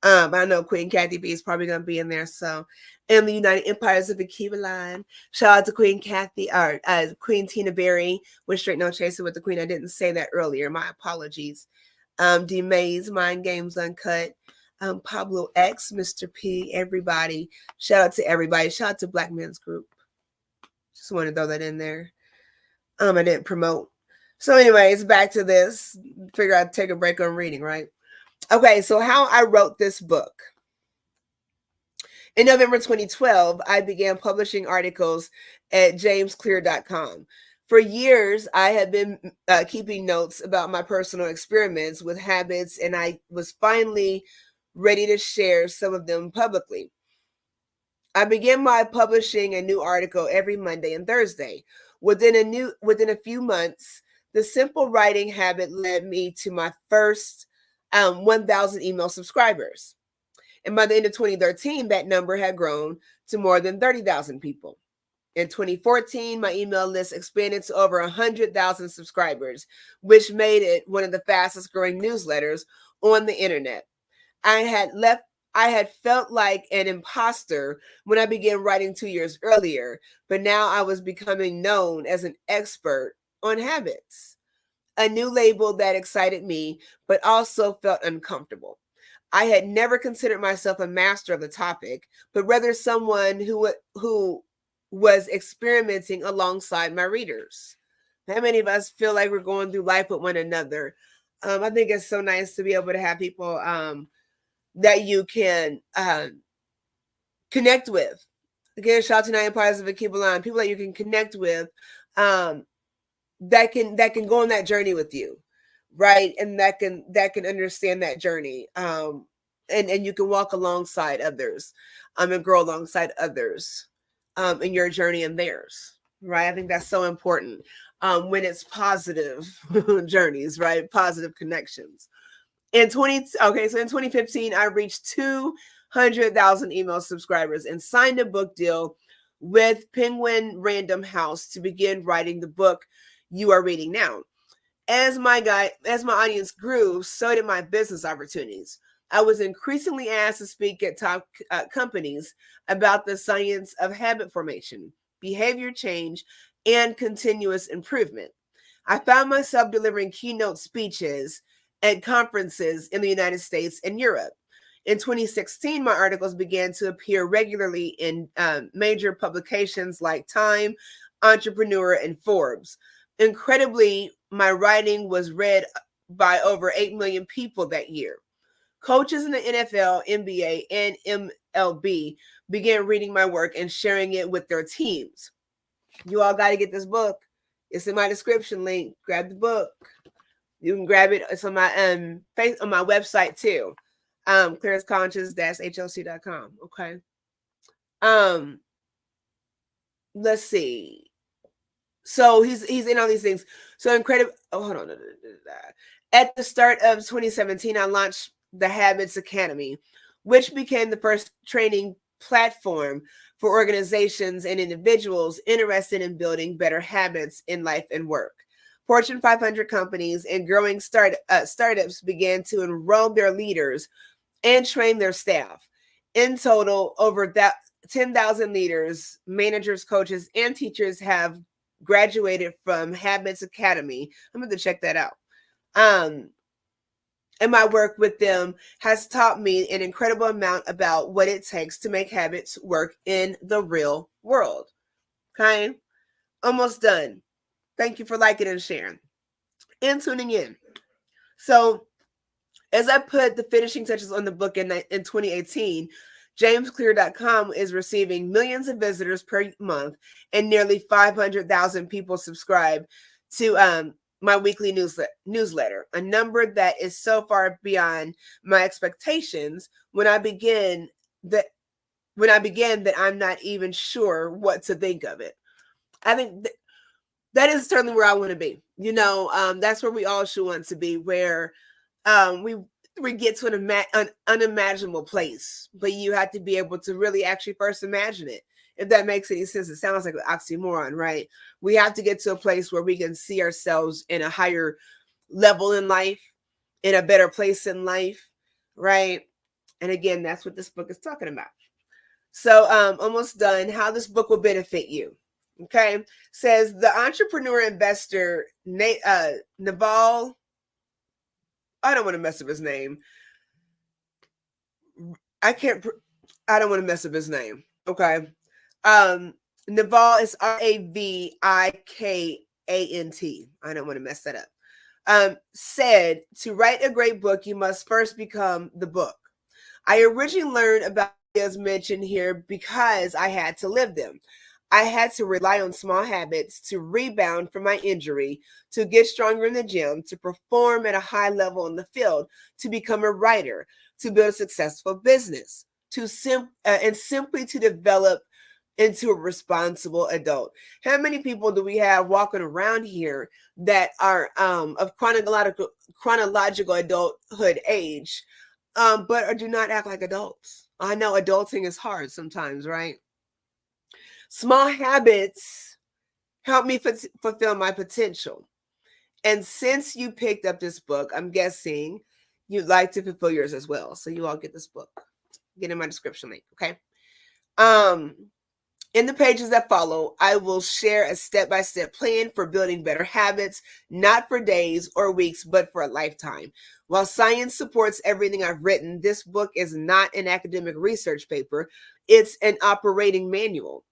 I know Queen Kathy B is probably going to be in there. So, and the United Empires of the Kiva line. Shout out to Queen Kathy, or Queen Tina Berry with Straight No Chaser with the Queen. I didn't say that earlier. My apologies. D Mays, Mind Games Uncut, Pablo X, Mr. P, everybody. Shout out to everybody. Shout out to Black Men's Group. Just want to throw that in there. I didn't promote. So anyways, back to this. Figure I'd take a break on reading, right? Okay, so how I wrote this book. In November 2012, I began publishing articles at jamesclear.com. For years, I had been keeping notes about my personal experiments with habits, and I was finally ready to share some of them publicly. I began by publishing a new article every Monday and Thursday. Within a few months, the simple writing habit led me to my first 1,000 email subscribers. And by the end of 2013, that number had grown to more than 30,000 people. In 2014, my email list expanded to over 100,000 subscribers, which made it one of the fastest growing newsletters on the internet. I had felt like an imposter when I began writing 2 years earlier, but now I was becoming known as an expert on habits, a new label that excited me, but also felt uncomfortable. I had never considered myself a master of the topic, but rather someone who was experimenting alongside my readers. How many of us feel like we're going through life with one another? I think it's so nice to be able to have people that you can connect with. Again, shout out to Nine Empires of Akibalan, people that you can connect with that can go on that journey with you, right? And that can understand that journey. And you can walk alongside others and grow alongside others in your journey and theirs, right? I think that's so important when it's positive journeys, right? Positive connections. In 2015, I reached 200,000 email subscribers and signed a book deal with Penguin Random House to begin writing the book you are reading now. As my audience grew, so did my business opportunities. I was increasingly asked to speak at top companies about the science of habit formation, behavior change, and continuous improvement. I found myself delivering keynote speeches at conferences in the United States and Europe. In 2016, my articles began to appear regularly in major publications like Time, Entrepreneur, and Forbes. Incredibly, my writing was read by over 8 million people that year. Coaches in the NFL, NBA, and MLB began reading my work and sharing it with their teams. You all got to get this book. It's in my description link. Grab the book. You can grab it. It's on my on my website too. Clearest Conscious-HLC.com. Okay. Let's see. So he's in all these things. So incredible. Oh, hold on. At the start of 2017, I launched the Habits Academy, which became the first training platform for organizations and individuals interested in building better habits in life and work. Fortune 500 companies and growing startups began to enroll their leaders and train their staff. In total, over 10,000 leaders, managers, coaches, and teachers have graduated from Habits Academy. I'm going to check that out. And my work with them has taught me an incredible amount about what it takes to make habits work in the real world. Okay? Almost done. Thank you for liking and sharing and tuning in. So, as I put the finishing touches on the book in 2018, JamesClear.com is receiving millions of visitors per month, and nearly 500,000 people subscribe to my weekly newsletter, a number that is so far beyond my expectations when I began that I'm not even sure what to think of it. I think that is certainly where I want to be. That's where we all should want to be, where we get to an unimaginable place, but you have to be able to really actually first imagine it. If that makes any sense, it sounds like an oxymoron, right? We have to get to a place where we can see ourselves in a higher level in life, in a better place in life, right? And again, that's what this book is talking about. So almost done. How this book will benefit you. Okay. Says the entrepreneur investor, Naval, I don't want to mess up his name. I don't want to mess up his name. Okay. Naval is Ravikant. I don't want to mess that up. Said to write a great book, you must first become the book. I originally learned about ideas mentioned here because I had to live them. I had to rely on small habits to rebound from my injury, to get stronger in the gym, to perform at a high level in the field, to become a writer, to build a successful business, and simply to develop into a responsible adult. How many people do we have walking around here that are of chronological adulthood age, but do not act like adults? I know adulting is hard sometimes, right? Small habits help me fulfill my potential. And since you picked up this book, I'm guessing you'd like to fulfill yours as well. So you all get this book. Get in my description link, okay? In the pages that follow, I will share a step-by-step plan for building better habits, not for days or weeks, but for a lifetime. While science supports everything I've written, this book is not an academic research paper. It's an operating manual.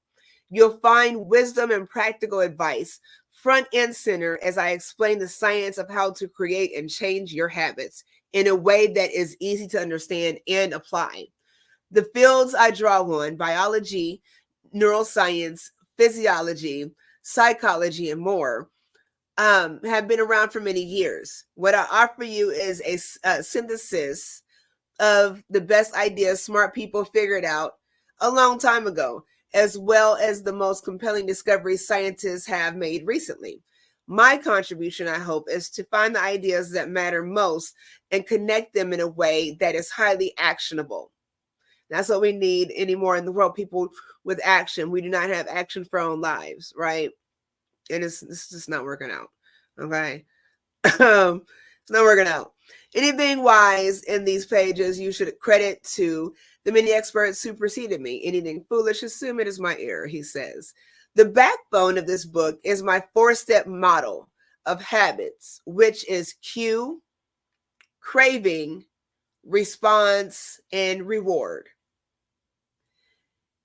You'll find wisdom and practical advice front and center as I explain the science of how to create and change your habits in a way that is easy to understand and apply. The fields I draw on, biology, neuroscience, physiology, psychology, and more, have been around for many years. What I offer you is a synthesis of the best ideas smart people figured out a long time ago, as well as the most compelling discoveries scientists have made recently. My contribution, I hope, is to find the ideas that matter most and connect them in a way that is highly actionable. That's what we need anymore in the world, people with action. We do not have action for our own lives, right? And it's just not working out, okay? It's not working out. Anything wise in these pages, you should credit to the many experts who preceded me. Anything foolish, assume it is my error, he says. The backbone of this book is my 4-step model of habits, which is cue, craving, response, and reward.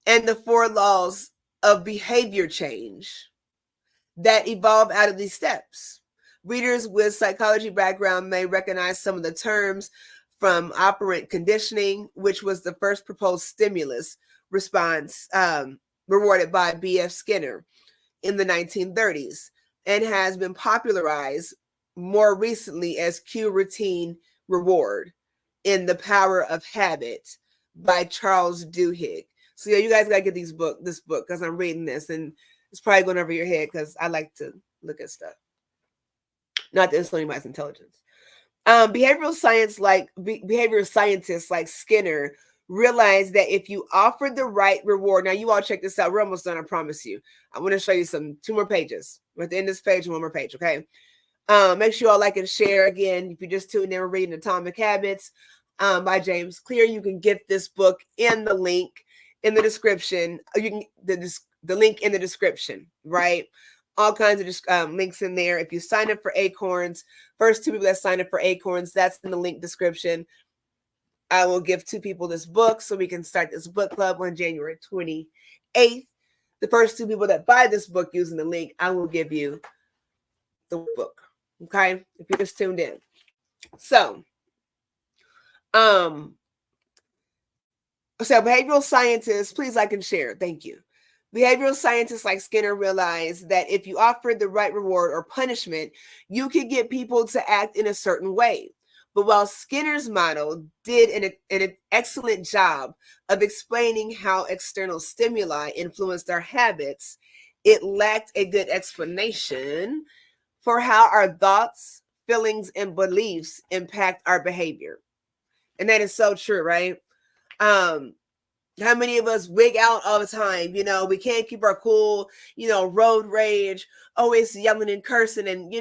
And the 4 laws of behavior change that evolve out of these steps. Readers with psychology background may recognize some of the terms from operant conditioning, which was the first proposed stimulus response rewarded by B.F. Skinner in the 1930s, and has been popularized more recently as cue, routine, reward in The Power of Habit by Charles Duhigg. So yeah, you guys gotta get this book because I'm reading this and it's probably going over your head because I like to look at stuff. Not to insult anybody's intelligence. Behavioral scientists like Skinner realized that if you offer the right reward, now you all check this out. We're almost done, I promise you. I want to show you 2 more pages. We're at the end of this page and 1 more page, okay? Make sure you all like and share. Again, if you just tuned in, we're reading Atomic Habits by James Clear. You can get this book in the link in the description. You can the link in the description, right? All kinds of links in there. If you sign up for Acorns, first 2 people that sign up for Acorns, that's in the link description. I will give 2 people this book so we can start this book club on January 28th. The first 2 people that buy this book using the link, I will give you the book. Okay, if you just tuned in. So behavioral scientists, please like and share. Thank you. Behavioral scientists like Skinner realized that if you offered the right reward or punishment, you could get people to act in a certain way. But while Skinner's model did an excellent job of explaining how external stimuli influenced our habits, it lacked a good explanation for how our thoughts, feelings, and beliefs impact our behavior. And that is so true, right? How many of us wig out all the time? We can't keep our cool, road rage, always yelling and cursing and,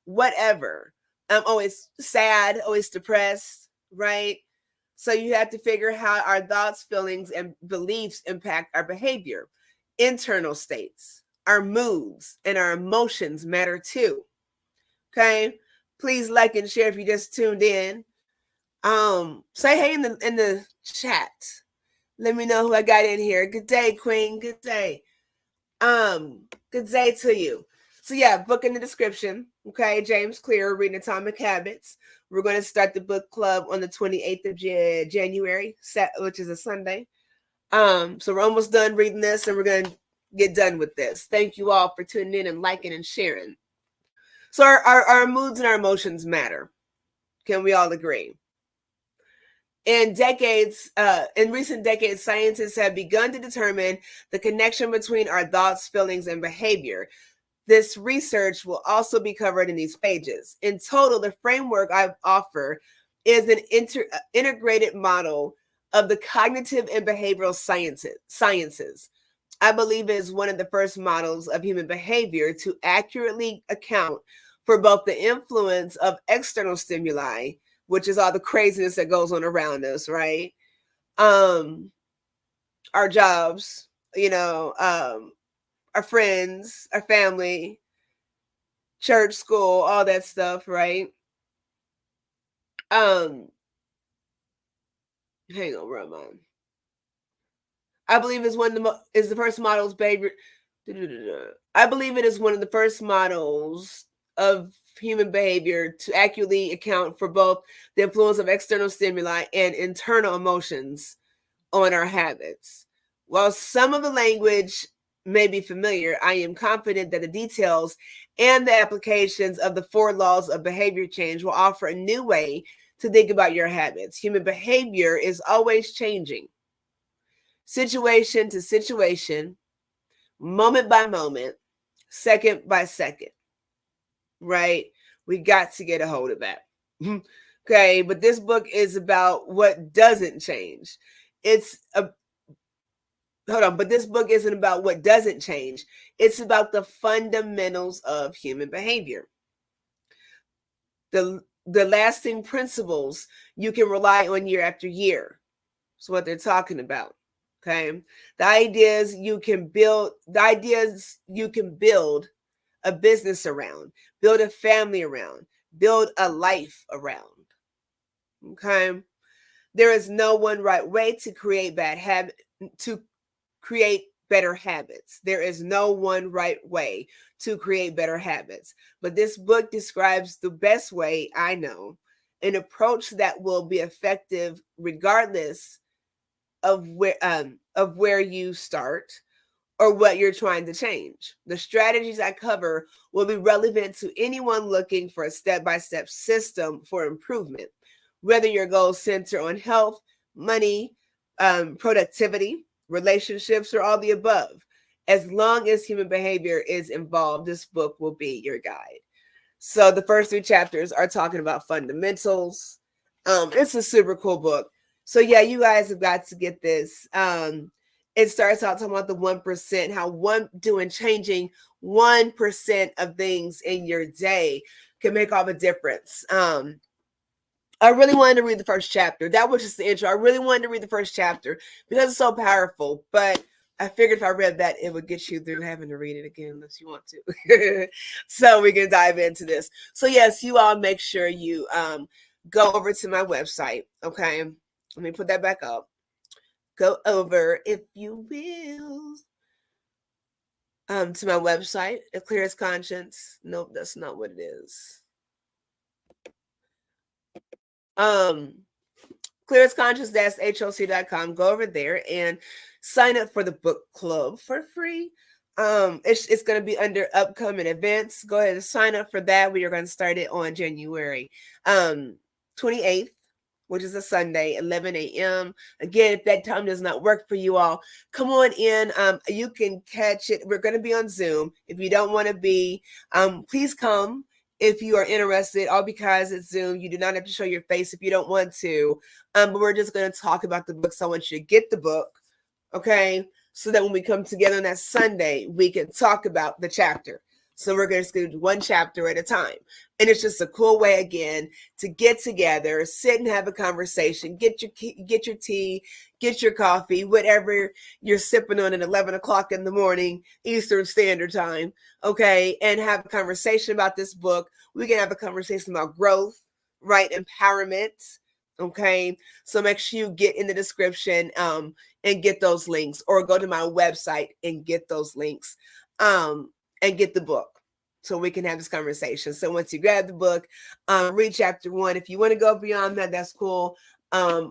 whatever. I'm always sad, always depressed, right? So you have to figure how our thoughts, feelings, and beliefs impact our behavior. Internal states, our moods, and our emotions matter too. Okay? Please like and share if you just tuned in. Say hey in the chat. Let me know who I got in here. Good day, Queen. Good day. Good day to you. So yeah, book in the description. Okay, James Clear, reading Atomic Habits. We're going to start the book club on the 28th of January, which is a Sunday. So we're almost done reading this, and we're going to get done with this. Thank you all for tuning in and liking and sharing. So our moods and our emotions matter. Can we all agree? In recent decades, scientists have begun to determine the connection between our thoughts, feelings, and behavior. This research will also be covered in these pages. In total, the framework I offer is an integrated model of the cognitive and behavioral sciences. I believe it is one of the first models of human behavior to accurately account for both the influence of external stimuli, which is all the craziness that goes on around us, right? Our jobs, our friends, our family, church, school, all that stuff, right? Hang on, where am I? I believe it's the first model's behavior. I believe it is one of the first models of human behavior to accurately account for both the influence of external stimuli and internal emotions on our habits. While some of the language may be familiar, I am confident that the details and the applications of the 4 laws of behavior change will offer a new way to think about your habits. Human behavior is always changing, situation to situation, moment by moment, second by second. Right? We got to get a hold of that. Okay, but this book is about what doesn't change. But this book isn't about what doesn't change. It's about the fundamentals of human behavior. The lasting principles you can rely on year after year. That's what they're talking about. Okay? The ideas you can build a business around, build a family around, build a life around. Okay? There is no one right way to create better habits. There is no one right way to create better habits. But this book describes the best way I know, an approach that will be effective regardless of where you start or what you're trying to change. The strategies I cover will be relevant to anyone looking for a step-by-step system for improvement, whether your goals center on health, money, productivity, relationships, or all the above. As long as human behavior is involved, this book will be your guide. So the first 3 chapters are talking about fundamentals. It's a super cool book. So yeah, you guys have got to get this. It starts out talking about the 1%, how changing 1% of things in your day can make all the difference. I really wanted to read the first chapter. That was just the intro. I really wanted to read the first chapter because it's so powerful. But I figured if I read that, it would get you through having to read it again unless you want to. So we can dive into this. So yes, you all make sure you go over to my website. Okay. Let me put that back up. Go over, if you will, to my website, Clearest Conscience. Nope, that's not what it is. ClearestConscious-HLC.com. Go over there and sign up for the book club for free. It's going to be under upcoming events. Go ahead and sign up for that. We are going to start it on January 28th, which is a Sunday, 11 a.m. Again, if that time does not work for you all, come on in. You can catch it. We're going to be on Zoom. If you don't want to be, please come. If you are interested, all because it's Zoom, you do not have to show your face if you don't want to. But we're just going to talk about the book. So I want you to get the book, okay? So that when we come together on that Sunday, we can talk about the chapter. So we're going to do one chapter at a time. And it's just a cool way, again, to get together, sit and have a conversation, get your tea, get your coffee, whatever you're sipping on at 11 o'clock in the morning, Eastern Standard Time, okay, and have a conversation about this book. We can have a conversation about growth, right, empowerment, okay? So make sure you get in the description and get those links, or go to my website and get those links. And get the book so we can have this conversation. So once you grab the book, read chapter 1. If you want to go beyond that, that's cool. I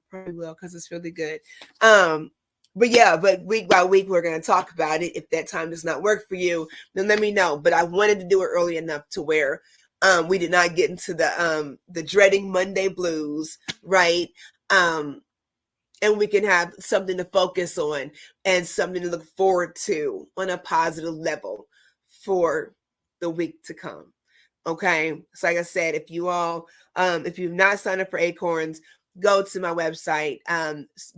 probably will because it's really good. But yeah, but week by week, we're going to talk about it. If that time does not work for you, then let me know. But I wanted to do it early enough to where we did not get into the dreading Monday blues, right? And we can have something to focus on and something to look forward to on a positive level for the week to come. Okay. So like I said, if you all, if you've not signed up for Acorns, go to my website,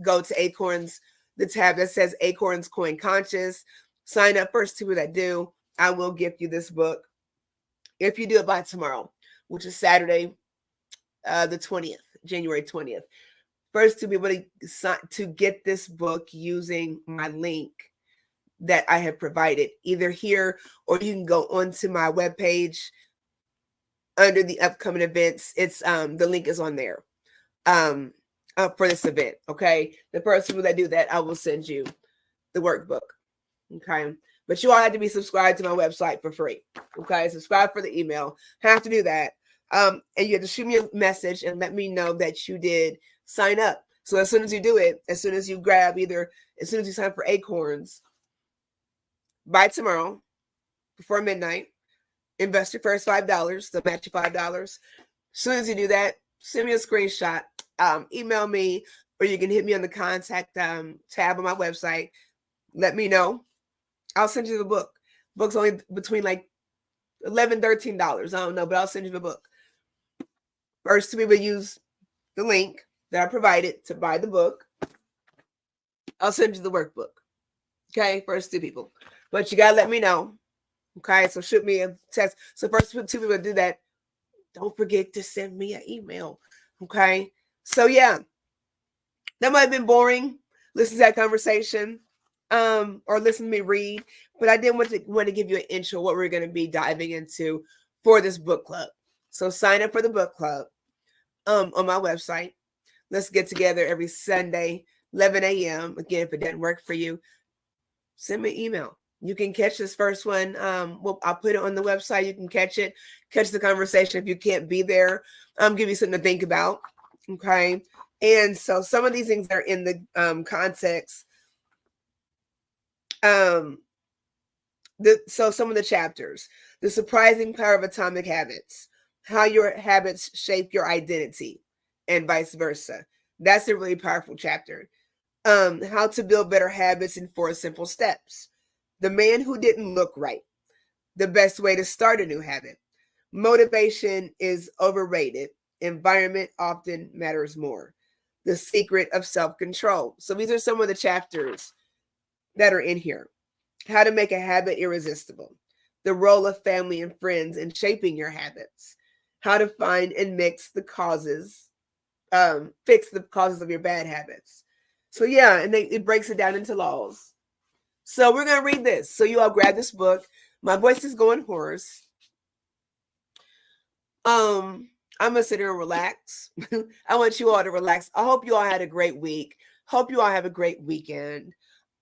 go to Acorns, the tab that says Acorns Coin Conscious, sign up. First two that do, I will gift you this book. If you do it by tomorrow, which is Saturday, the 20th, January 20th. First, to be able to get this book using my link that I have provided, either here or you can go onto my webpage under the upcoming events. It's the link is on there for this event. Okay, the first people that do that, I will send you the workbook. Okay, but you all have to be subscribed to my website for free. Okay, subscribe for the email. Have to do that. And you have to shoot me a message and let me know that you did sign up. So as soon as you do it, as soon as you sign up for Acorns, by tomorrow, before midnight, invest your first $5. They'll match you $5. As soon as you do that, send me a screenshot, email me, or you can hit me on the contact tab on my website. Let me know. I'll send you the book. Book's only between like $11, $13. I don't know, but I'll send you the book. First to be able to use the link that I provided to buy the book, I'll send you the workbook. Okay, first two people. But you gotta let me know. Okay, so shoot me a text. So first two people to do that, don't forget to send me an email. Okay, so yeah, that might have been boring. Listen to that conversation, or listen to me read. But I did want to give you an intro what we're going to be diving into for this book club. So sign up for the book club on my website. Let's get together every Sunday, 11 a.m. Again, if it doesn't work for you, send me an email. You can catch this first one. I'll put it on the website. You can catch it, catch the conversation. If you can't be there, give you something to think about. Okay. And so some of these things are in the context. So some of the chapters, the surprising power of atomic habits, how your habits shape your identity, and vice versa. That's a really powerful chapter. How to build better habits in 4 simple steps. The man who didn't look right. The best way to start a new habit. Motivation is overrated. Environment often matters more. The secret of self-control. So these are some of the chapters that are in here. how to make a habit irresistible, the role of family and friends in shaping your habits, how to find and fix the causes of your bad habits. So yeah, and it breaks it down into laws. So we're going to read this. So you all grab this book. My voice is going hoarse. I'm going to sit here and relax. I want you all to relax. I hope you all had a great week. Hope you all have a great weekend.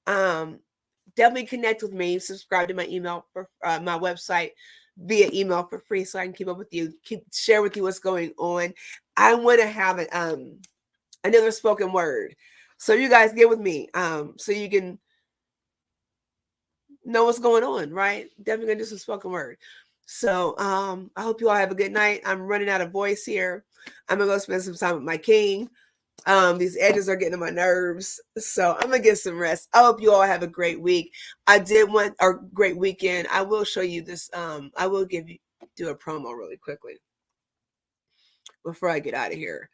Definitely connect with me. Subscribe to my email for my website via email for free so I can keep up with you, share with you what's going on. I want to have another spoken word. So you guys get with me so you can know what's going on, right? Definitely going to do some spoken word. So I hope you all have a good night. I'm running out of voice here. I'm going to go spend some time with my king. These edges are getting on my nerves, so I'm gonna get some rest. I hope you all have a great week. I did want a great weekend. I will show you this. I will do a promo really quickly before I get out of here.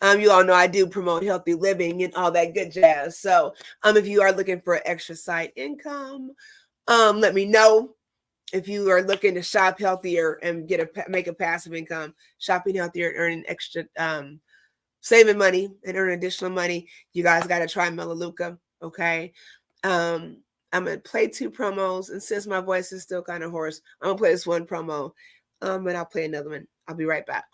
You all know I do promote healthy living and all that good jazz. So, if you are looking for extra side income, let me know. If you are looking to shop healthier and make a passive income, shopping healthier and earning extra. Saving money and earning additional money, you guys got to try Melaleuca, okay? I'm going to play 2 promos, and since my voice is still kind of hoarse, I'm going to play this one promo, and I'll play another one. I'll be right back.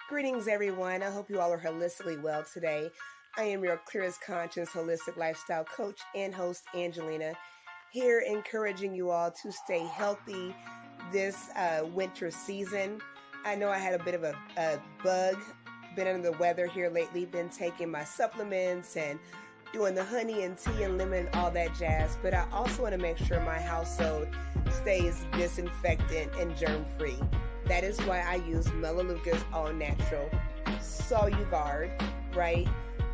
Greetings, everyone. I hope you all are holistically well today. I am your Clearest Conscious Holistic Lifestyle Coach and host, Angelina, here encouraging you all to stay healthy this winter season. I know I had a bit of a bug, been under the weather here lately, been taking my supplements and doing the honey and tea and lemon, all that jazz. But I also want to make sure my household stays disinfectant and germ-free. That is why I use Melaleuca's all-natural Soluguard, right?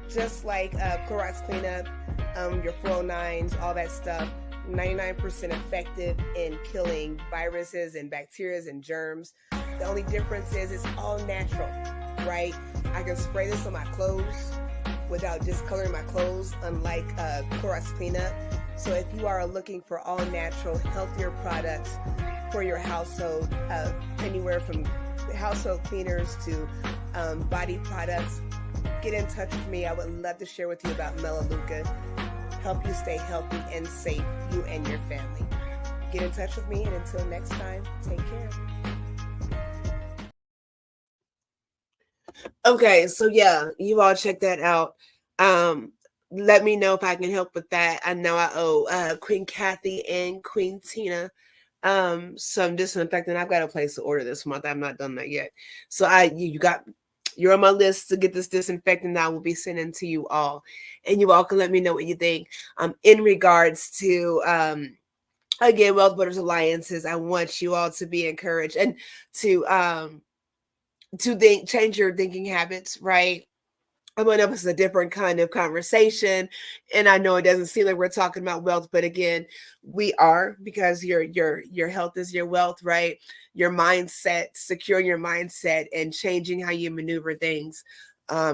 Just like Clorox cleanup, your 409s, all that stuff. 99% effective in killing viruses and bacteria and germs. The only difference is it's all natural, right? I can spray this on my clothes without discoloring my clothes, unlike Clorox cleanup. So if you are looking for all natural, healthier products for your household, anywhere from household cleaners to body products, get in touch with me. I would love to share with you about Melaleuca, help you stay healthy and safe, you and your family. Get in touch with me, and until next time, take care. Okay, so yeah, you all check that out. Let me know if I can help with that. I know I owe Queen Kathy and Queen Tina some disinfectant. I've got a place to order this month. I've not done that yet. So you're on my list to get this disinfectant that I will be sending to you all. And you all can let me know what you think. In regards to again, Wealth Builders Alliances, I want you all to be encouraged and to change your thinking habits, right? I know it's a different kind of conversation, and I know it doesn't seem like we're talking about wealth, but again, we are, because your health is your wealth, right? Your mindset, securing your mindset and changing how you maneuver things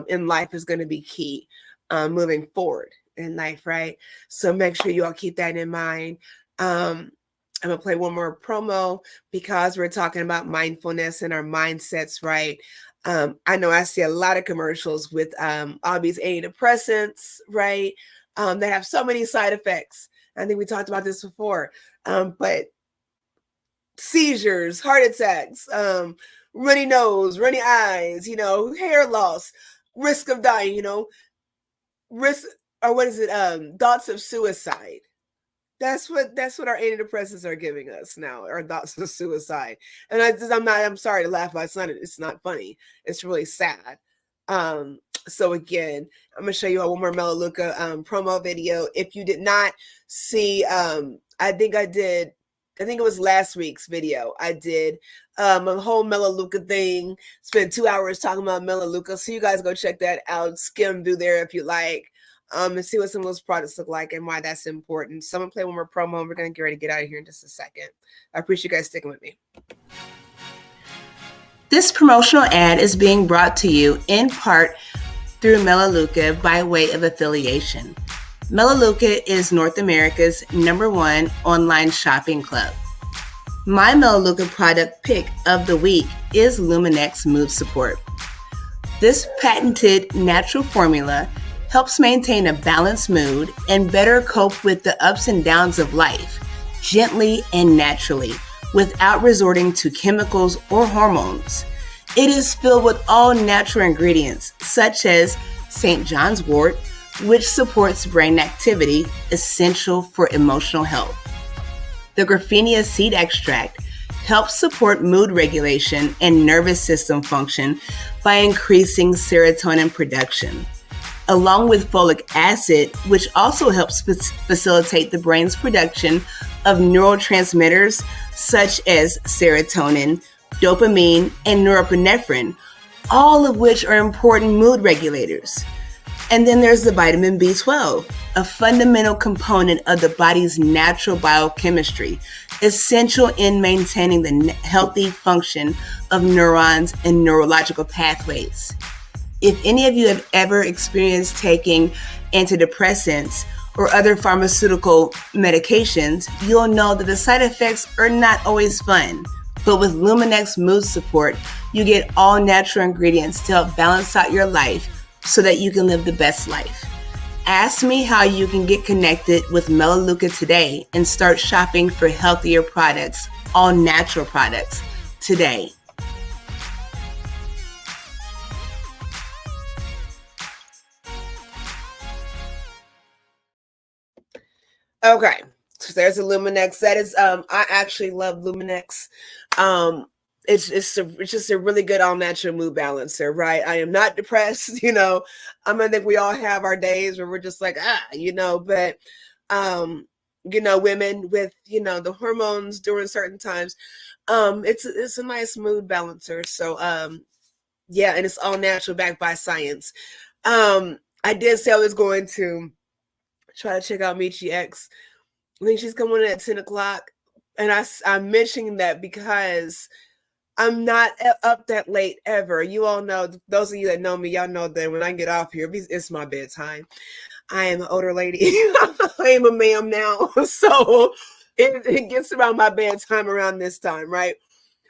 in life is going to be key moving forward in life, right? So make sure you all keep that in mind. I'm going to play one more promo because we're talking about mindfulness and our mindsets, right? I know I see a lot of commercials with all these antidepressants, right? That have so many side effects. I think we talked about this before, but seizures, heart attacks, runny nose, runny eyes, hair loss, risk of dying, thoughts of suicide. That's what our antidepressants are giving us now, our thoughts of suicide. And I'm sorry to laugh, but it's not funny. It's really sad. So again, I'm gonna show you one more Melaleuca promo video. If you did not see, I think it was last week's video. I did a whole Melaleuca thing, spent 2 hours talking about Melaleuca. So you guys go check that out, skim through there if you like. And see what some of those products look like and why that's important. So I'm going to play one more promo, and we're going to get ready to get out of here in just a second. I appreciate you guys sticking with me. This promotional ad is being brought to you in part through Melaleuca by way of affiliation. Melaleuca is North America's #1 online shopping club. My Melaleuca product pick of the week is Luminex Mood Support. This patented natural formula helps maintain a balanced mood and better cope with the ups and downs of life, gently and naturally, without resorting to chemicals or hormones. It is filled with all natural ingredients, such as St. John's wort, which supports brain activity, essential for emotional health. The Graphenia seed extract helps support mood regulation and nervous system function by increasing serotonin production, along with folic acid, which also helps facilitate the brain's production of neurotransmitters such as serotonin, dopamine, and norepinephrine, all of which are important mood regulators. And then there's the vitamin B12, a fundamental component of the body's natural biochemistry, essential in maintaining the healthy function of neurons and neurological pathways. If any of you have ever experienced taking antidepressants or other pharmaceutical medications, you'll know that the side effects are not always fun. But with Luminex Mood Support, you get all natural ingredients to help balance out your life so that you can live the best life. Ask me how you can get connected with Melaleuca today and start shopping for healthier products, all natural products, today. Okay, so there's a Luminex. That is, I actually love Luminex. It's just a really good all natural mood balancer, right? I am not depressed, I think we all have our days where we're just like, but women with, the hormones during certain times, it's a nice mood balancer. So yeah, and it's all natural, backed by science. I did say I was going to try to check out Michi X. I think she's coming in at 10 o'clock. And I'm mentioning that because I'm not up that late ever. You all know, those of you that know me, y'all know that when I get off here, it's my bedtime. I am an older lady. I am a ma'am now. So it gets around my bedtime around this time, right?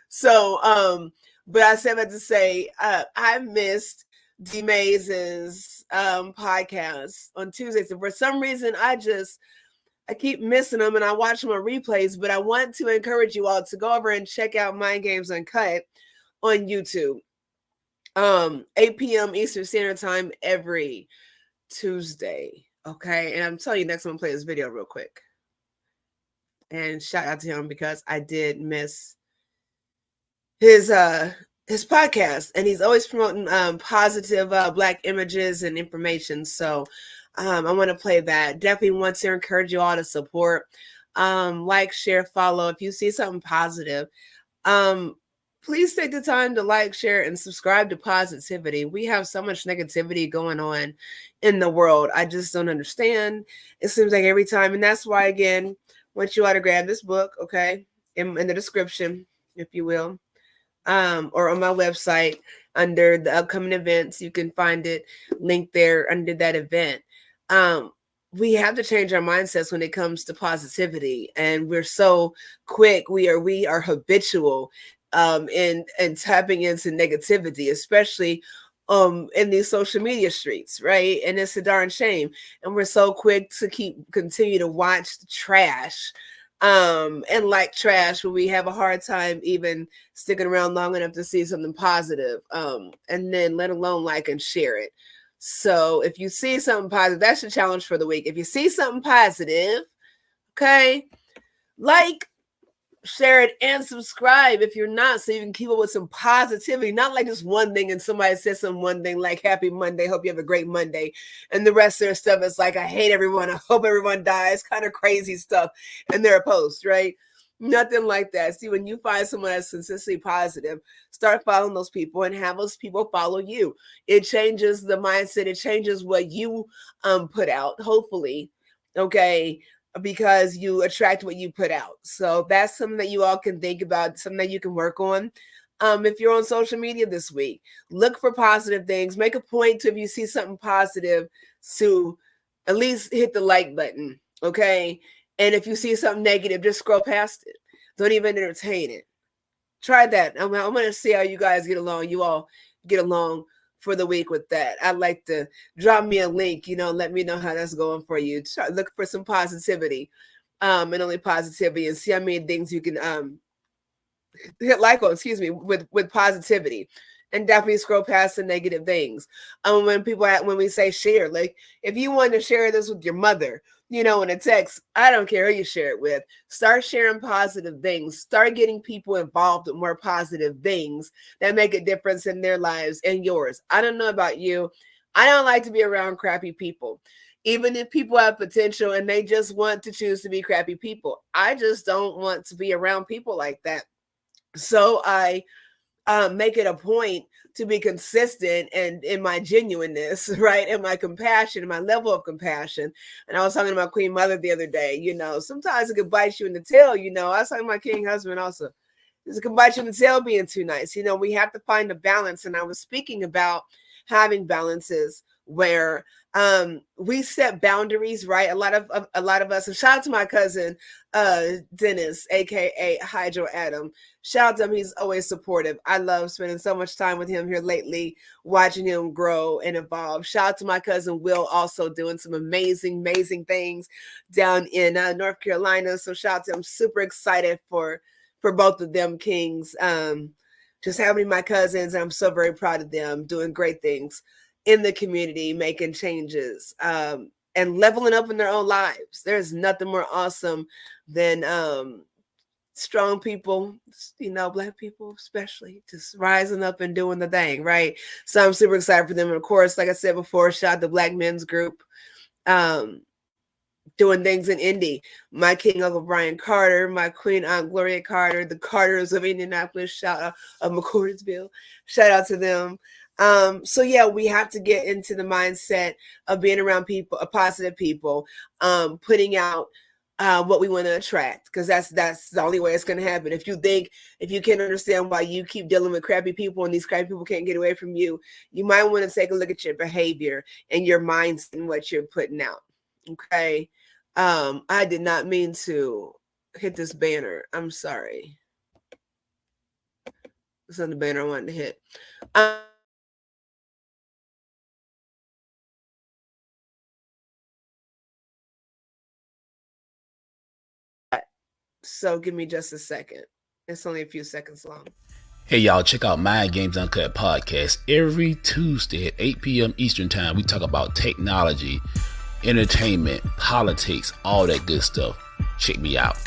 So, but I said that to say, I missed D Maze's podcast on Tuesdays. And for some reason, I keep missing them and I watch them on replays, but I want to encourage you all to go over and check out Mind Games Uncut on YouTube. 8 p.m. Eastern Standard Time every Tuesday. Okay. And I'm telling you, next I'm gonna play this video real quick. And shout out to him because I did miss his podcast, and he's always promoting positive Black images and information. So I want to play that. Definitely want to encourage you all to support, like, share, follow. If you see something positive, please take the time to like, share, and subscribe to Positivity. We have so much negativity going on in the world. I just don't understand. It seems like every time, and that's why, again, I want you all to grab this book, okay, in the description, if you will, or on my website under the upcoming events. You can find it linked there under that event. We have to change our mindsets when it comes to positivity, and we're so quick. We are habitual in tapping into negativity, especially in these social media streets, right? And it's a darn shame. And we're so quick to continue to watch the trash and like trash when we have a hard time even sticking around long enough to see something positive, and then let alone like and share it. So if you see something positive, that's the challenge for the week. If you see something positive, okay, like, share it, and subscribe if you're not, so you can keep up with some positivity. Not like just one thing and somebody says some one thing like happy Monday, hope you have a great Monday, and the rest of their stuff is like, I hate everyone, I hope everyone dies, kind of crazy stuff in their post, right? Nothing like that. See, when you find someone that's consistently positive, start following those people and have those people follow you. It changes the mindset. It changes what you put out, hopefully, okay, because you attract what you put out. So that's something that you all can think about, something that you can work on. If you're on social media this week, look for positive things. Make a point to, if you see something positive, to at least hit the like button, okay? And if you see something negative, just scroll past it. Don't even entertain it. Try that. I'm going to see how you guys get along. You all get along for the week with that. I'd like to drop me a link, let me know how that's going for you. Try, look for some positivity, and only positivity, and see how many things you can hit like on, with positivity. And definitely scroll past the negative things. When we say share, like if you want to share this with your mother, in a text, I don't care who you share it with. Start sharing positive things. Start getting people involved with more positive things that make a difference in their lives and yours. I don't know about you. I don't like to be around crappy people. Even if people have potential and they just want to choose to be crappy people, I just don't want to be around people like that. So I make it a point to be consistent and in my genuineness, right? And my compassion, and my level of compassion. And I was talking to my Queen Mother the other day, sometimes it could bite you in the tail, I was talking to my King husband also. It can bite you in the tail being too nice. We have to find a balance. And I was speaking about having balances where we set boundaries, right? A lot of us, and shout out to my cousin Dennis, aka Hydro Adam. Shout out to him. He's always supportive. I love spending so much time with him here lately, watching him grow and evolve. Shout out to my cousin Will, also doing some amazing things down in North Carolina. So shout out to him. Super excited for both of them kings. Just having my cousins, I'm so very proud of them, doing great things in the community, making changes, and leveling up in their own lives. There's nothing more awesome than strong people, Black people especially, just rising up and doing the thing, right? So I'm super excited for them. And of course, like I said before, shout out the Black Men's Group, doing things in Indy. My King Uncle Brian Carter, my Queen Aunt Gloria Carter, the Carters of Indianapolis, shout out of McCordsville, shout out to them. So yeah, we have to get into the mindset of being around people, positive people, putting out what we want to attract, because that's the only way it's going to happen. If you can't understand why you keep dealing with crappy people and these crappy people can't get away from you, you might want to take a look at your behavior and your mindset and what you're putting out. Okay. I did not mean to hit this banner. I'm sorry. It's not the banner I wanted to hit. So give me just a second. It's only a few seconds long. Hey y'all, check out Mind Games Uncut podcast every Tuesday at 8 p.m. Eastern Time. We talk about technology, entertainment, politics, all that good stuff. Check me out.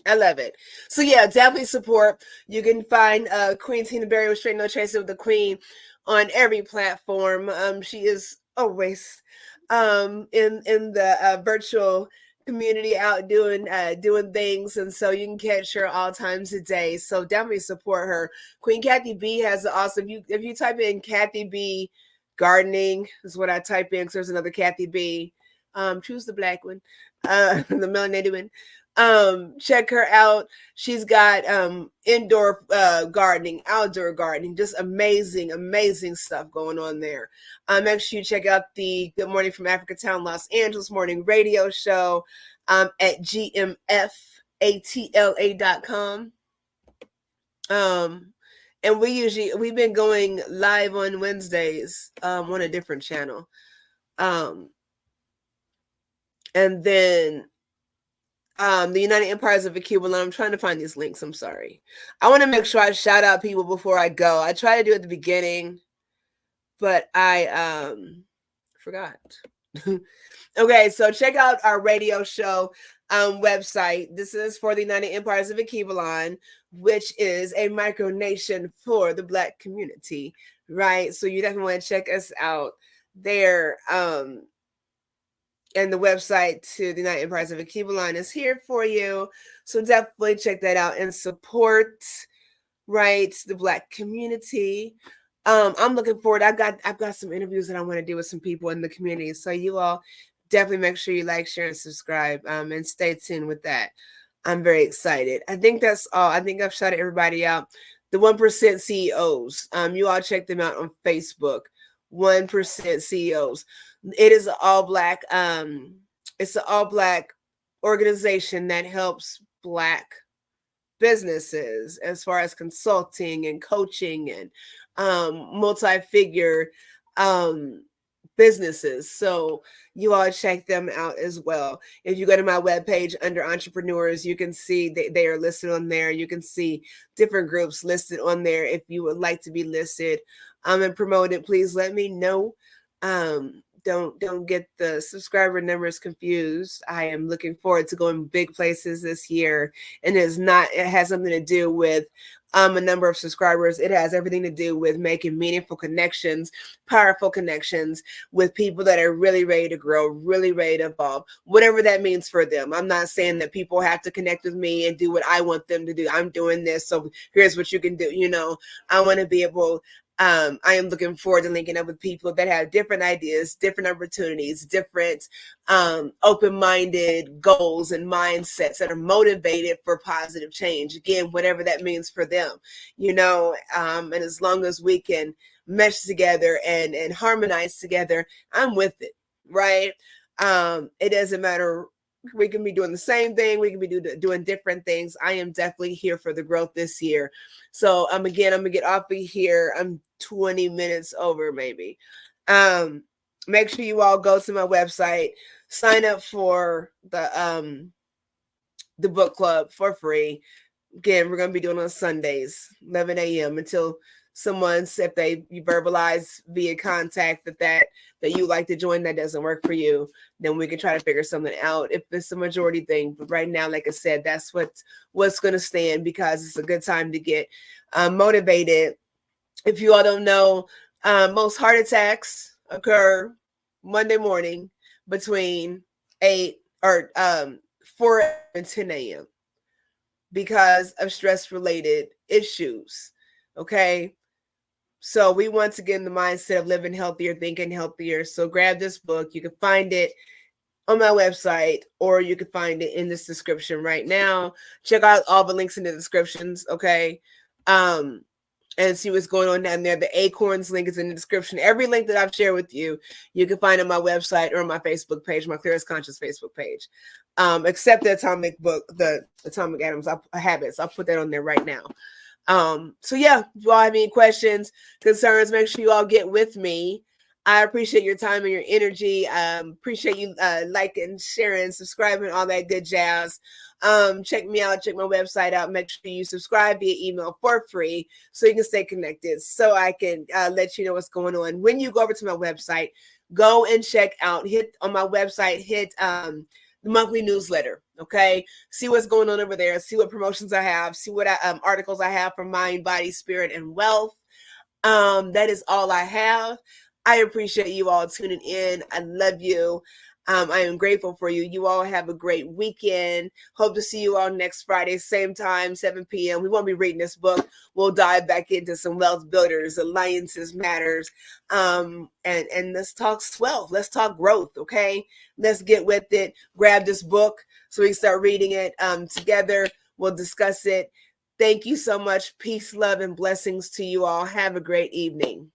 I love it. So yeah, definitely support. You can find Queen Tina Berry with Straight No Chaser with the Queen on every platform. She is always in the virtual community out doing things, and so you can catch her all times a day. So definitely support her. Queen Kathy B has an awesome. If you type in Kathy B gardening is what I type in, because there's another Kathy B. Choose the Black one, the melanated one. Check her out. She's got indoor gardening, outdoor gardening, just amazing stuff going on there. Make sure you check out the Good Morning from Africa Town, Los Angeles morning radio show at gmfatla.com. And we've been going live on Wednesdays on a different channel. And then the United Empires of Cuba. I'm trying to find these links. I'm sorry. I want to make sure I shout out people before I go. I try to do it at the beginning, but I forgot. Okay, so check out our radio show website. This is for the United Empires of Akibalon, which is a micronation for the Black community, right? So you definitely want to check us out there. And the website to the United Empires of Akibalon is here for you. So definitely check that out and support, right, the Black community. I'm looking forward. I've got some interviews that I want to do with some people in the community. So you all definitely make sure you like, share, and subscribe. And stay tuned with that. I'm very excited. I think that's all. I think I've shouted everybody out. The 1% CEOs. You all check them out on Facebook. 1% CEOs. It is an all black. It's an all black organization that helps Black businesses as far as consulting and coaching and multi-figure businesses. So you all check them out as well. If you go to my webpage under entrepreneurs, you can see they are listed on there. You can see different groups listed on there. If you would like to be listed and promoted, please let me know. Don't get the subscriber numbers confused. I am looking forward to going big places this year. And it has something to do with a number of subscribers. It has everything to do with making meaningful connections, powerful connections with people that are really ready to grow, really ready to evolve, whatever that means for them. I'm not saying that people have to connect with me and do what I want them to do. I'm doing this, so here's what you can do. I want to be able I am looking forward to linking up with people that have different ideas, different opportunities, different open-minded goals and mindsets that are motivated for positive change. Again, whatever that means for them, and as long as we can mesh together and harmonize together, I'm with it, right? It doesn't matter. We can be doing the same thing. We can be doing different things. I am definitely here for the growth this year. So I'm going to get off of here. I'm 20 minutes over maybe. Make sure you all go to my website, sign up for the book club for free. Again, we're going to be doing on Sundays, 11 a.m. until someone's, if you verbalize via contact that you like to join, that doesn't work for you, then we can try to figure something out if it's a majority thing. But right now, like I said, that's what's going to stand, because it's a good time to get motivated. If you all don't know, most heart attacks occur Monday morning between 4 and 10 a.m. because of stress-related issues. Okay. So we want to get in the mindset of living healthier, thinking healthier. So grab this book. You can find it on my website, or you can find it in this description right now. Check out all the links in the descriptions. Okay. And see what's going on down there. The Acorns link is in the description. Every link that I've shared with you, you can find on my website or on my Facebook page, my Clearest Conscious Facebook page. Except the Atomic Habits. I'll put that on there right now. So yeah, if you all have any questions, concerns, make sure you all get with me. I appreciate your time and your energy. Appreciate you liking, sharing, subscribing, all that good jazz. Check me out, check my website out. Make sure you subscribe via email for free so you can stay connected, so I can let you know what's going on. When you go over to my website, go and check out, hit the monthly newsletter. Okay. See what's going on over there. See what promotions I have. See what articles I have for mind, body, spirit, and wealth. That is all I have. I appreciate you all tuning in. I love you. I am grateful for you. You all have a great weekend. Hope to see you all next Friday, same time, 7 p.m. We won't be reading this book. We'll dive back into some wealth builders, alliances matters, and let's talk wealth. Let's talk growth, okay? Let's get with it. Grab this book so we can start reading it together. We'll discuss it. Thank you so much. Peace, love, and blessings to you all. Have a great evening.